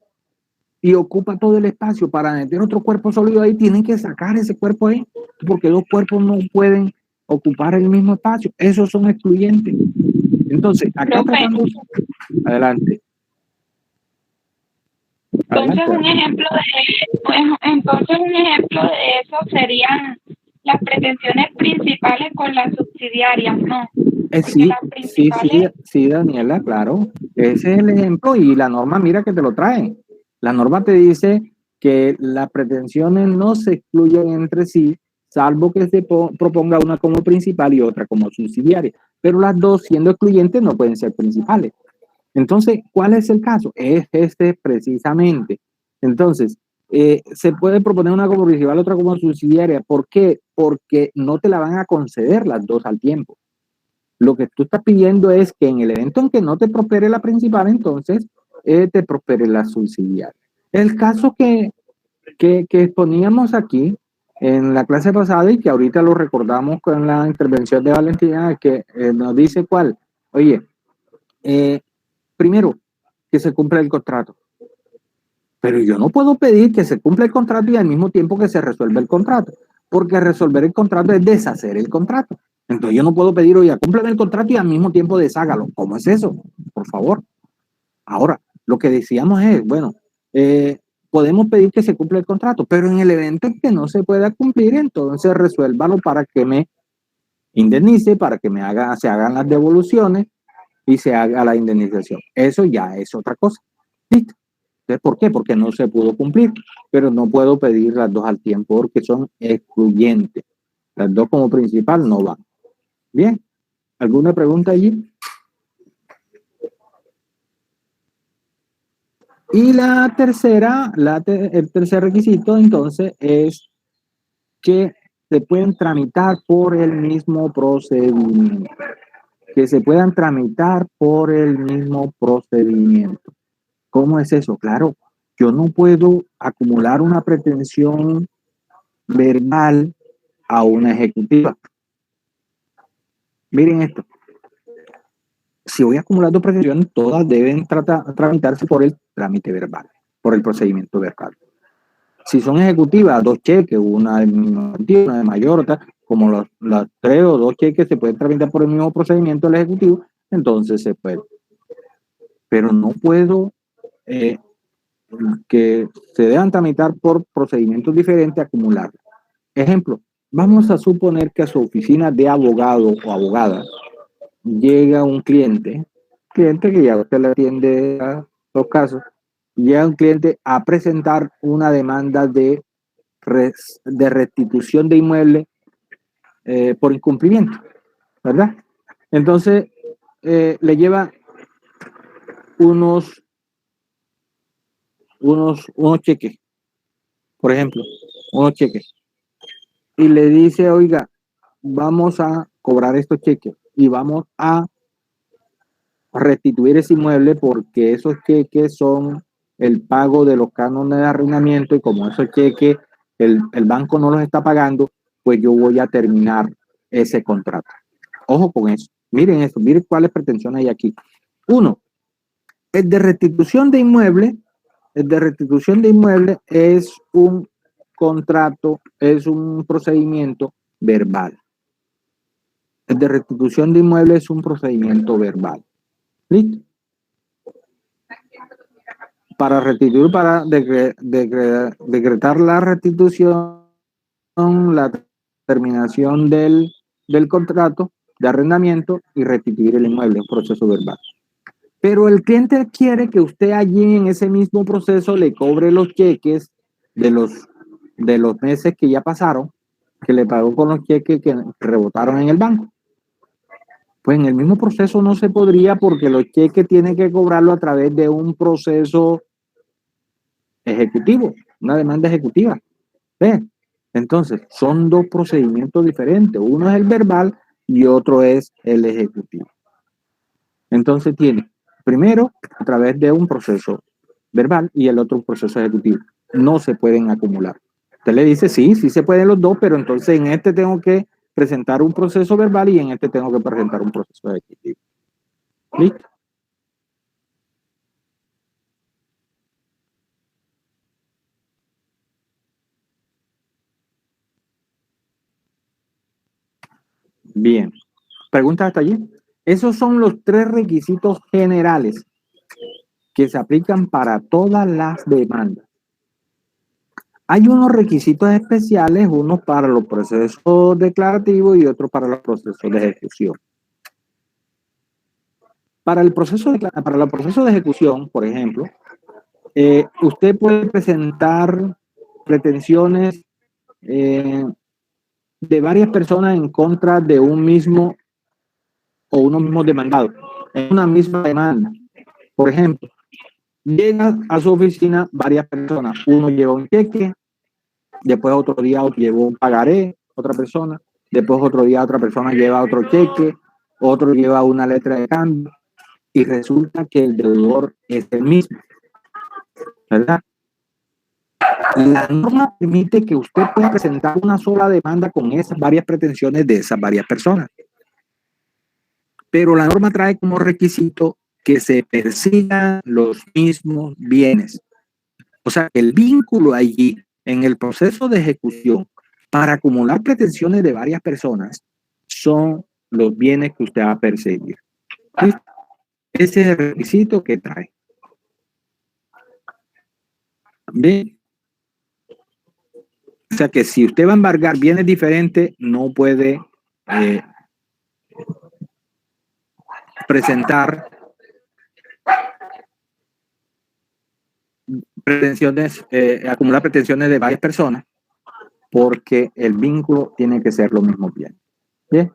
S1: y ocupa todo el espacio para meter otro cuerpo sólido ahí, tienen que sacar ese cuerpo ahí, porque dos cuerpos no pueden ocupar el mismo espacio. Esos son excluyentes. Entonces, acá tratamos... Adelante.
S18: Entonces un ejemplo de eso serían las pretensiones principales con las subsidiarias, ¿no?
S1: Sí, sí, Daniela, claro. Ese es el ejemplo y la norma, mira que te lo trae. La norma te dice que las pretensiones no se excluyen entre sí, salvo que se proponga una como principal y otra como subsidiaria. Pero las dos, siendo excluyentes, no pueden ser principales. Entonces, ¿cuál es el caso? Es este precisamente. Entonces, se puede proponer una como principal, otra como subsidiaria. ¿Por qué? Porque no te la van a conceder las dos al tiempo. Lo que tú estás pidiendo es que en el evento en que no te prospere la principal, entonces te prospere la subsidiaria. El caso que exponíamos aquí en la clase pasada y que ahorita lo recordamos con la intervención de Valentina, que nos dice cuál. Oye, primero, que se cumpla el contrato. Pero yo no puedo pedir que se cumpla el contrato y al mismo tiempo que se resuelva el contrato, porque resolver el contrato es deshacer el contrato. Entonces yo no puedo pedir, oye, cúmpleme el contrato y al mismo tiempo deshágalo. ¿Cómo es eso? Por favor. Ahora, lo que decíamos es, bueno, podemos pedir que se cumpla el contrato, pero en el evento en que no se pueda cumplir, entonces resuélvalo para que me indemnice, para que se hagan las devoluciones y se haga la indemnización. Eso ya es otra cosa. ¿Listo? Entonces, ¿por qué? Porque no se pudo cumplir, pero no puedo pedir las dos al tiempo porque son excluyentes. Las dos como principal no van. Bien, ¿alguna pregunta allí? Y la tercera, el tercer requisito entonces es que se pueden tramitar por el mismo procedimiento. Que se puedan tramitar por el mismo procedimiento. ¿Cómo es eso? Claro, yo no puedo acumular una pretensión verbal a una ejecutiva. Miren esto. Si voy acumulando pretensiones, todas deben tramitarse por el trámite verbal, por el procedimiento verbal. Si son ejecutivas, dos cheques, una de menor, una de mayor, otra, como las 3 o 2 cheques se pueden tramitar por el mismo procedimiento del ejecutivo, entonces se puede. Pero no puedo que se deban tramitar por procedimientos diferentes acumular. Ejemplo, vamos a suponer que a su oficina de abogado o abogada llega un cliente que ya usted le atiende a los casos, llega un cliente a presentar una demanda de restitución de inmueble por incumplimiento, ¿verdad? Entonces, le lleva unos cheques, por ejemplo, unos cheques, y le dice, oiga, vamos a cobrar estos cheques y vamos a restituir ese inmueble porque esos cheques son el pago de los cánones de arrendamiento y como esos cheques el banco no los está pagando, pues yo voy a terminar ese contrato. Ojo con eso. Miren esto, miren cuáles pretensiones hay aquí. Uno, el de restitución de inmueble. El de restitución de inmueble es un contrato, es un procedimiento verbal. El de restitución de inmueble es un procedimiento verbal. ¿Listo? Para restituir, para decretar la restitución, la terminación del contrato de arrendamiento y restituir el inmueble, un proceso verbal. Pero el cliente quiere que usted allí en ese mismo proceso le cobre los cheques de los meses que ya pasaron, que le pagó con los cheques que rebotaron en el banco. Pues en el mismo proceso no se podría porque los cheques tienen que cobrarlo a través de un proceso ejecutivo, una demanda ejecutiva. ¿Ves? Entonces, son dos procedimientos diferentes. Uno es el verbal y otro es el ejecutivo. Entonces tiene, primero, a través de un proceso verbal y el otro un proceso ejecutivo. No se pueden acumular. Usted le dice, sí se pueden los dos, pero entonces en este tengo que presentar un proceso verbal y en este tengo que presentar un proceso ejecutivo. ¿Listo? Bien. ¿Preguntas hasta allí? Esos son los 3 requisitos generales que se aplican para todas las demandas. Hay unos requisitos especiales, unos para los procesos declarativos y otros para los procesos de ejecución. Para los procesos de ejecución, por ejemplo, usted puede presentar pretensiones de varias personas en contra de un mismo o uno mismo demandado, en una misma demanda. Por ejemplo, llega a su oficina varias personas, uno lleva un cheque, después otro día llevó un pagaré, otra persona, después otro día otra persona lleva otro cheque, otro lleva una letra de cambio, y resulta que el deudor es el mismo, ¿verdad? La norma permite que usted pueda presentar una sola demanda con esas varias pretensiones de esas varias personas. Pero la norma trae como requisito que se persigan los mismos bienes. O sea, el vínculo allí en el proceso de ejecución para acumular pretensiones de varias personas son los bienes que usted va a perseguir. ¿Sí? Ese es el requisito que trae. Bien. O sea que si usted va a embargar bienes diferentes, no puede presentar pretensiones, acumular pretensiones de varias personas, porque el vínculo tiene que ser los mismos bienes. Bien,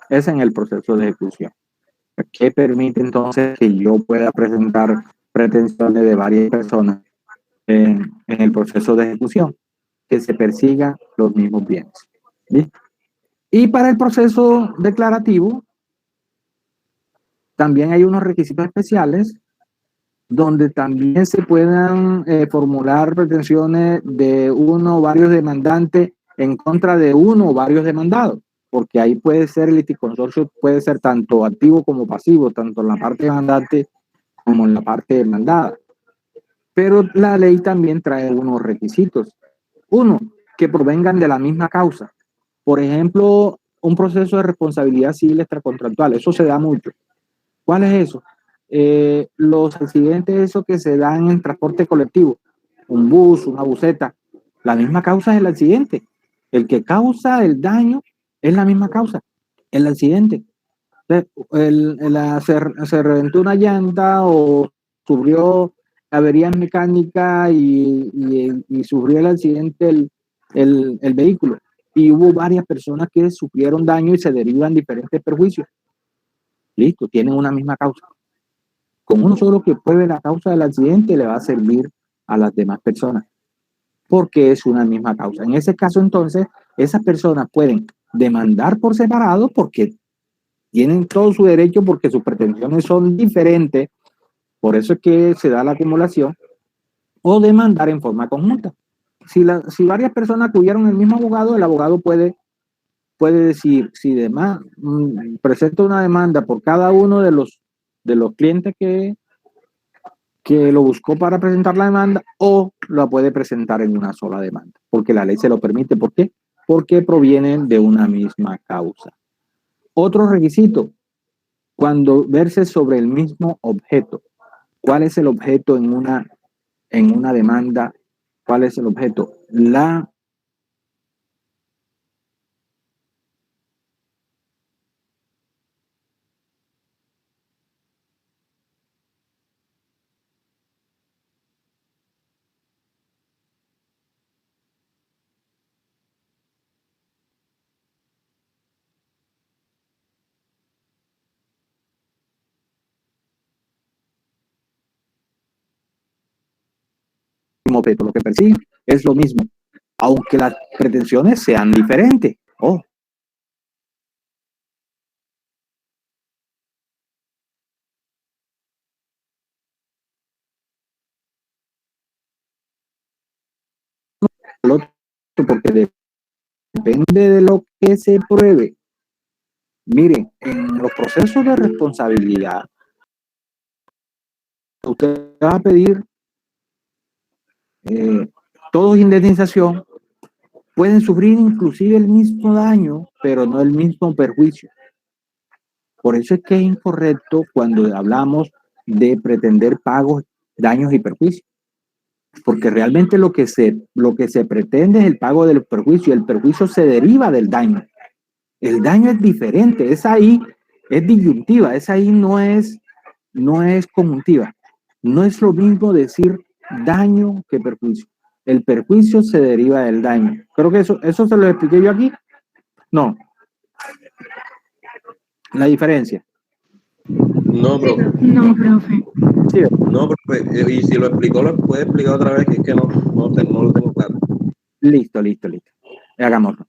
S1: es en el proceso de ejecución. ¿Qué permite entonces que yo pueda presentar pretensiones de varias personas en el proceso de ejecución? Que se persigan los mismos bienes. ¿Bien? Y para el proceso declarativo, también hay unos requisitos especiales donde también se puedan formular pretensiones de uno o varios demandantes en contra de uno o varios demandados, porque ahí puede ser el liticonsorcio, puede ser tanto activo como pasivo, tanto en la parte demandante como en la parte demandada. Pero la ley también trae unos requisitos. Uno, que provengan de la misma causa. Por ejemplo, un proceso de responsabilidad civil extracontractual, eso se da mucho. ¿Cuál es eso? Los accidentes esos que se dan en transporte colectivo, un bus, una buseta, la misma causa es el accidente. El que causa el daño es la misma causa, el accidente. Se reventó una llanta o sufrió avería mecánica y sufrió el accidente el vehículo. Y hubo varias personas que sufrieron daño y se derivan diferentes perjuicios. Listo, tienen una misma causa. Con uno solo que pruebe la causa del accidente le va a servir a las demás personas, porque es una misma causa. En ese caso, entonces, esas personas pueden demandar por separado porque tienen todo su derecho, porque sus pretensiones son diferentes. Por eso es que se da la acumulación, o demandar en forma conjunta. Si varias personas acudieron al mismo abogado, el abogado puede decir, si demás presenta una demanda por cada uno de los clientes que lo buscó para presentar la demanda, o la puede presentar en una sola demanda, porque la ley se lo permite. ¿Por qué? Porque provienen de una misma causa. Otro requisito, cuando verse sobre el mismo objeto. ¿Cuál es el objeto en una demanda? ¿Cuál es el objeto? Objeto, lo que persigue es lo mismo, aunque las pretensiones sean diferentes. Oh. Porque depende de lo que se pruebe. Miren, en los procesos de responsabilidad, usted va a pedir todos indemnización, pueden sufrir inclusive el mismo daño, pero no el mismo perjuicio. Por eso es que es incorrecto cuando hablamos de pretender pagos, daños y perjuicios, porque realmente lo que se pretende es el pago del perjuicio. El perjuicio se deriva del daño. El daño es diferente, es ahí, es disyuntiva, es ahí, no es no es conjuntiva. No es lo mismo decir daño que perjuicio. El perjuicio se deriva del daño. Creo que eso se lo expliqué yo aquí. No. La diferencia.
S8: No, profe.
S3: No, profe.
S1: Sí.
S8: No, profe. Y si lo explicó, lo puede explicar otra vez, que es que no lo tengo claro.
S1: Listo. Hagámoslo.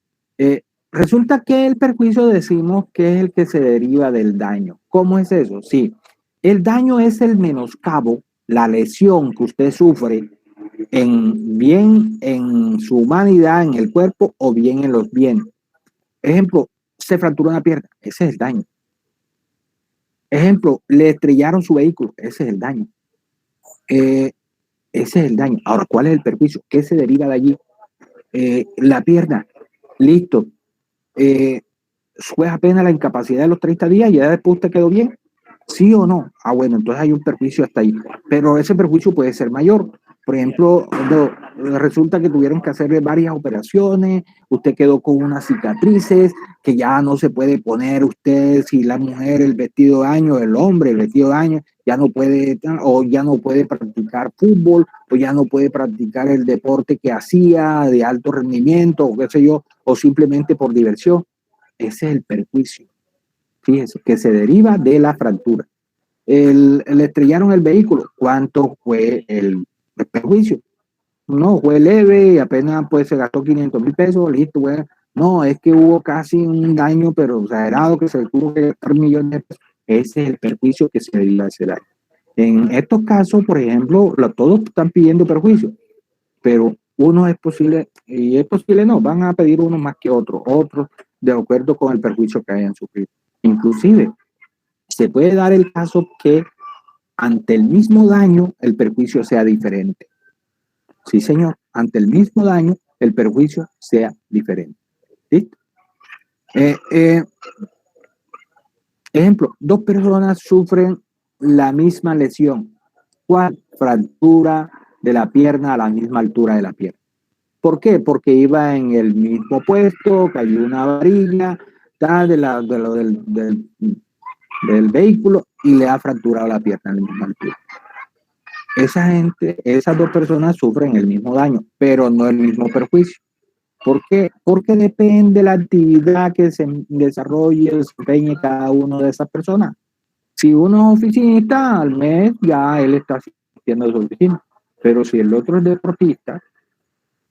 S1: Resulta que el perjuicio decimos que es el que se deriva del daño. ¿Cómo es eso? Sí. El daño es el menoscabo, la lesión que usted sufre bien en su humanidad, en el cuerpo o bien en los bienes. Ejemplo, se fracturó una pierna, ese es el daño. Ejemplo, le estrellaron su vehículo, ese es el daño. Ese es el daño. Ahora, ¿cuál es el perjuicio? ¿Qué se deriva de allí? La pierna, listo. Fue apenas la incapacidad de los 30 días y ya después usted quedó bien. ¿Sí o no? Ah, bueno, entonces hay un perjuicio hasta ahí. Pero ese perjuicio puede ser mayor. Por ejemplo, resulta que tuvieron que hacerle varias operaciones, usted quedó con unas cicatrices que ya no se puede poner usted, si la mujer el vestido de baño, el hombre el vestido de baño, ya no puede, o ya no puede practicar fútbol, o ya no puede practicar el deporte que hacía de alto rendimiento, o qué sé yo, o simplemente por diversión. Ese es el perjuicio. Fíjese, que se deriva de la fractura. Le estrellaron el vehículo. ¿Cuánto fue el perjuicio? No, fue leve y apenas pues se gastó 500,000 pesos, listo, bueno. No, es que hubo casi un daño, pero exagerado, que se tuvo que gastar millones de pesos. Ese es el perjuicio que se deriva de ese daño. En estos casos, por ejemplo, todos están pidiendo perjuicio, pero uno es posible, y es posible no, van a pedir uno más que otro, otros de acuerdo con el perjuicio que hayan sufrido. Inclusive, se puede dar el caso que ante el mismo daño el perjuicio sea diferente. Sí, señor, ante el mismo daño el perjuicio sea diferente. ¿Listo? Ejemplo, dos personas sufren la misma lesión. ¿Cuál? Fractura de la pierna a la misma altura de la pierna. ¿Por qué? Porque iba en el mismo puesto, cayó una varilla del vehículo y le ha fracturado la pierna a la misma altura. Esa gente, esas dos personas sufren el mismo daño, pero no el mismo perjuicio. ¿Por qué? Porque depende de la actividad que se desarrolle, desempeñe cada uno de esas personas. Si uno es oficinista, al mes ya él está haciendo su oficina, pero si el otro es deportista,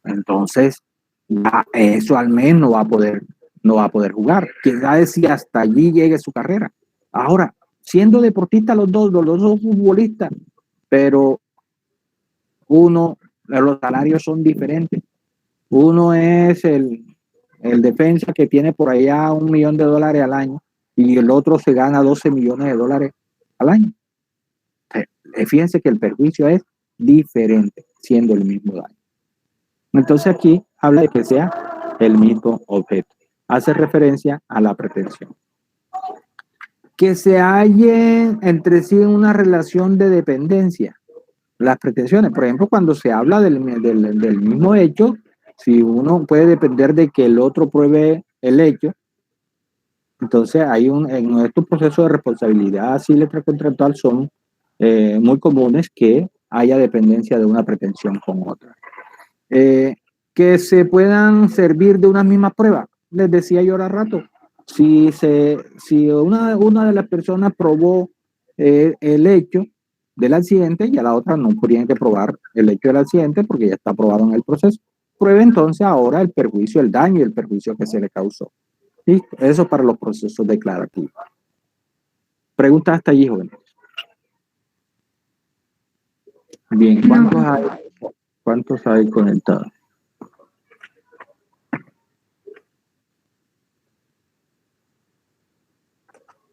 S1: entonces ya eso al mes no va a poder jugar. ¿Quién sabe si hasta allí llegue su carrera? Ahora, siendo deportistas los dos son futbolistas, pero los salarios son diferentes. Uno es el defensa que tiene por allá $1 millón al año y el otro se gana $12 millones al año. Fíjense que el perjuicio es diferente, siendo el mismo daño. Entonces aquí habla de que sea el mismo objeto. Hace referencia a la pretensión. Que se halle entre sí una relación de dependencia. Las pretensiones, por ejemplo, cuando se habla del mismo hecho, si uno puede depender de que el otro pruebe el hecho, entonces en estos procesos de responsabilidad civil extracontractual son muy comunes que haya dependencia de una pretensión con otra. Que se puedan servir de una misma prueba. Les decía yo ahora rato, si una de las personas probó el hecho del accidente y a la otra no podrían que probar el hecho del accidente porque ya está probado en el proceso. Pruebe entonces ahora el perjuicio, el daño y el perjuicio que se le causó. ¿Listo? Eso para los procesos declarativos. Preguntas hasta allí, jóvenes. Bien, ¿cuántos hay conectados?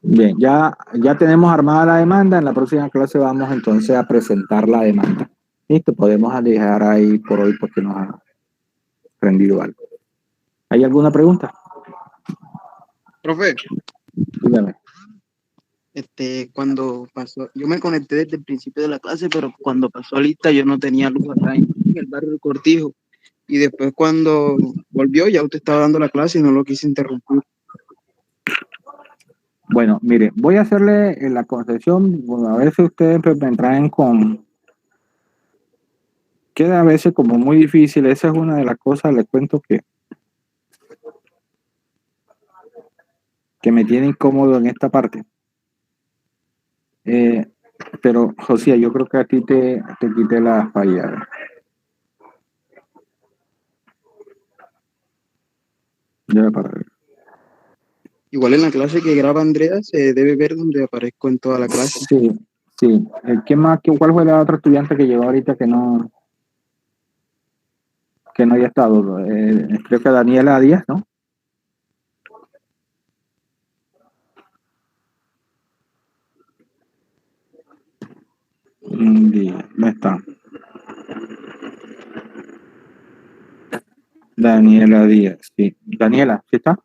S1: Bien, ya tenemos armada la demanda. En la próxima clase vamos entonces a presentar la demanda. Listo, podemos dejar ahí por hoy porque nos ha rendido algo. ¿Hay alguna pregunta?
S20: Profe.
S1: Dígame.
S20: Cuando pasó, yo me conecté desde el principio de la clase, pero cuando pasó lista yo no tenía luz acá en el barrio del Cortijo. Y después cuando volvió ya usted estaba dando la clase y no lo quise interrumpir.
S1: Bueno, mire, voy a hacerle la concesión. Bueno, a veces ustedes pues, me traen con... Queda a veces como muy difícil. Esa es una de las cosas, les cuento que me tiene incómodo en esta parte. Pero, José, yo creo que a ti te quité la falla. Ya para ver.
S20: Igual en la clase que graba Andrea se debe ver donde aparezco en toda la clase.
S1: Sí, sí. ¿Qué más? ¿Cuál fue la otra estudiante que llegó ahorita que no había estado? Creo que Daniela Díaz, ¿no? No está. Daniela Díaz, sí. Daniela, ¿sí está?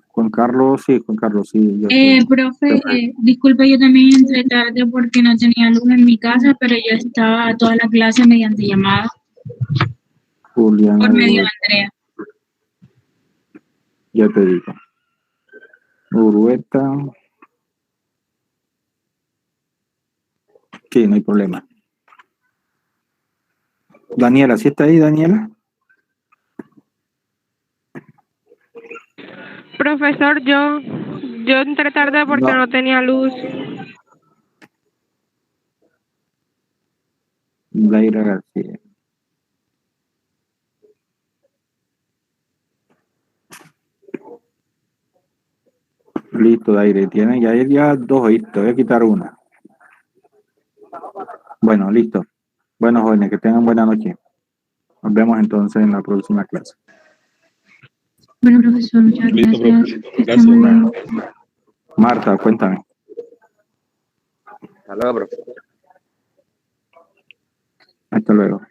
S1: Juan Carlos, sí.
S18: Profe, disculpe, yo también entré tarde porque no tenía luz en mi casa, pero yo estaba toda la clase mediante llamada
S1: Julián.
S18: por medio de Andrea.
S1: Ya te digo. Urueta. Sí, no hay problema. Daniela, ¿sí está ahí, Daniela?
S12: Profesor, yo entré tarde porque no tenía luz.
S1: Daira García. Listo, Daire. Tienen ya dos, ¿oíste? Voy a quitar una. Bueno, listo. Bueno, jóvenes, que tengan buena noche. Nos vemos entonces en la próxima clase.
S3: Bueno, profesor, muchas
S8: Listo,
S3: gracias.
S8: profe.
S3: Está muy bien.
S1: Marta, cuéntame.
S21: Hasta luego, profe.
S1: Hasta luego.